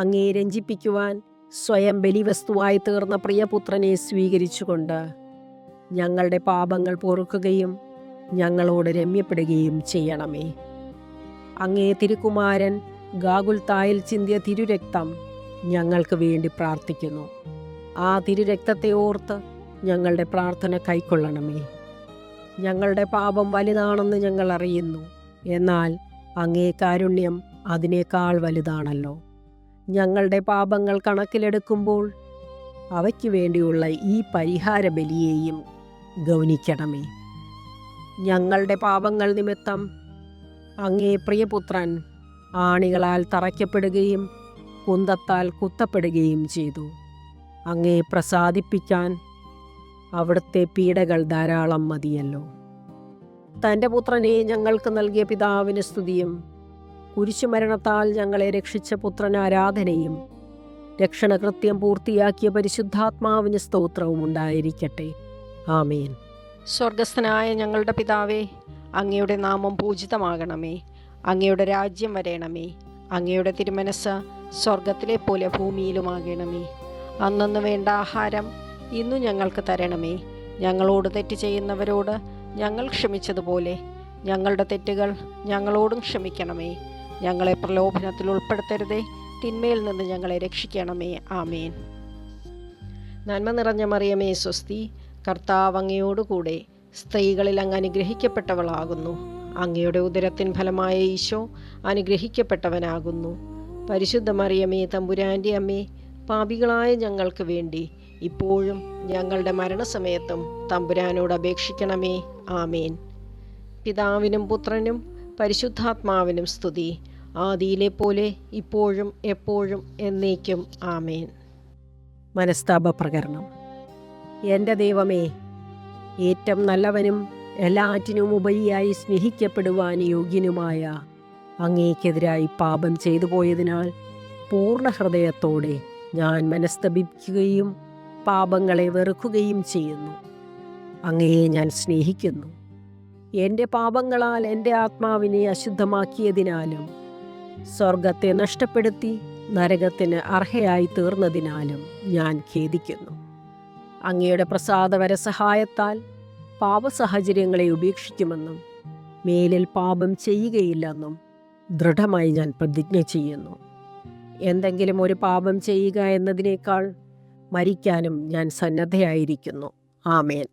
അങ്ങേ രഞ്ജിപ്പിക്കുവാൻ സ്വയം ബലിവസ്തുവായി തീർന്ന പ്രിയപുത്രനെ സ്വീകരിച്ചുകൊണ്ട് ഞങ്ങളുടെ പാപങ്ങൾ പൊറുക്കുകയും ഞങ്ങളോട് രമ്യപ്പെടുകയും ചെയ്യണമേ. അങ്ങേ തിരുക്കുമാരൻ ഗാഗുൽത്തായിൽ ചിന്തിയ തിരുരക്തം ഞങ്ങൾക്ക് വേണ്ടി പ്രാർത്ഥിക്കുന്നു. ആ തിരുരക്തത്തെ ഓർത്ത് ഞങ്ങളുടെ പ്രാർത്ഥന കൈക്കൊള്ളണമേ. ഞങ്ങളുടെ പാപം വലുതാണെന്ന് ഞങ്ങൾ അറിയുന്നു. എന്നാൽ അങ്ങേ കാരുണ്യം അതിനേക്കാൾ വലുതാണല്ലോ. ഞങ്ങളുടെ പാപങ്ങൾ കണക്കിലെടുക്കുമ്പോൾ അവയ്ക്ക് വേണ്ടിയുള്ള ഈ പരിഹാര ബലിയെയും ഗൗനിക്കണമേ. ഞങ്ങളുടെ പാപങ്ങൾ നിമിത്തം അങ്ങേ പ്രിയപുത്രൻ ആണികളാൽ തറയ്ക്കപ്പെടുകയും കുന്തത്താൽ കുത്തപ്പെടുകയും ചെയ്തു. അങ്ങേ പ്രസാദിപ്പിക്കാൻ അവിടുത്തെ പീഡകൾ ധാരാളം മതിയല്ലോ. തൻ്റെ പുത്രനെ ഞങ്ങൾക്ക് നൽകിയ പിതാവിന് സ്തുതിയും കുരിശുമരണത്താൽ ഞങ്ങളെ രക്ഷിച്ച പുത്രന് ആരാധനയും രക്ഷണകൃത്യം പൂർത്തിയാക്കിയ പരിശുദ്ധാത്മാവിന് സ്തോത്രവും ഉണ്ടായിരിക്കട്ടെ. ആമേൻ. സ്വർഗസ്ഥനായ ഞങ്ങളുടെ പിതാവേ, അങ്ങയുടെ നാമം പൂജിതമാകണമേ. അങ്ങയുടെ രാജ്യം വരേണമേ. അങ്ങയുടെ തിരുമനസ് സ്വർഗത്തിലെ പോലെ ഭൂമിയിലുമാകണമേ. അന്നന്ന് വേണ്ട ആഹാരം ഇന്നു ഞങ്ങൾക്ക് തരണമേ. ഞങ്ങളോട് തെറ്റ് ചെയ്യുന്നവരോട് ഞങ്ങൾ ക്ഷമിച്ചതുപോലെ ഞങ്ങളുടെ തെറ്റുകൾ ഞങ്ങളോടും ക്ഷമിക്കണമേ. ഞങ്ങളെ പ്രലോഭനത്തിൽ ഉൾപ്പെടുത്തരുതേ, തിന്മയിൽ നിന്ന് ഞങ്ങളെ രക്ഷിക്കണമേ. ആമേൻ. നന്മ നിറഞ്ഞ മറിയമേ സ്വസ്തി, കർത്താവ് അങ്ങയോടുകൂടെ സ്ത്രീകളിൽ അങ്ങ് അനുഗ്രഹിക്കപ്പെട്ടവളാകുന്നു. അങ്ങയുടെ ഉദരത്തിൻ ഫലമായ ഈശോ അനുഗ്രഹിക്കപ്പെട്ടവനാകുന്നു. പരിശുദ്ധ മറിയമേ തമ്പുരാൻ്റെ അമ്മേ, പാപികളായ ഞങ്ങൾക്ക് വേണ്ടി ഇപ്പോഴും ഞങ്ങളുടെ മരണസമയത്തും തമ്പുരാനോട് അപേക്ഷിക്കണമേ. ആമേൻ. പിതാവിനും പുത്രനും പരിശുദ്ധാത്മാവിനും സ്തുതി, ആദിയിലെ പോലെ ഇപ്പോഴും എപ്പോഴും എന്നേക്കും. ആമേൻ. മനസ്താപ പ്രകരണം. എൻ്റെ ദൈവമേ, ഏറ്റവും നല്ലവനും എല്ലാറ്റിനും ഉപരിയായി സ്നേഹിക്കപ്പെടുവാൻ യോഗ്യനുമായ അങ്ങേക്കെതിരായി പാപം ചെയ്തു പോയതിനാൽ പൂർണ്ണ ഹൃദയത്തോടെ ഞാൻ മനസ്തപിക്കുകയും പാപങ്ങളെ വെറുക്കുകയും ചെയ്യുന്നു. അങ്ങയെ ഞാൻ സ്നേഹിക്കുന്നു. എൻ്റെ പാപങ്ങളാൽ എൻ്റെ ആത്മാവിനെ അശുദ്ധമാക്കിയതിനാലും സ്വർഗത്തെ നഷ്ടപ്പെടുത്തി നരകത്തിന് അർഹയായി തീർന്നതിനാലും ഞാൻ ഖേദിക്കുന്നു. അങ്ങയുടെ പ്രസാദവര സഹായത്താൽ പാപസാഹചര്യങ്ങളെ ഉപേക്ഷിക്കുമെന്നും മേലിൽ പാപം ചെയ്യുകയില്ലെന്നും ദൃഢമായി ഞാൻ പ്രതിജ്ഞ ചെയ്യുന്നു. എന്തെങ്കിലും ഒരു പാപം ചെയ്യുക എന്നതിനേക്കാൾ മരിക്കാനും ഞാൻ സന്നദ്ധയായിരിക്കുന്നു. ആമേൻ.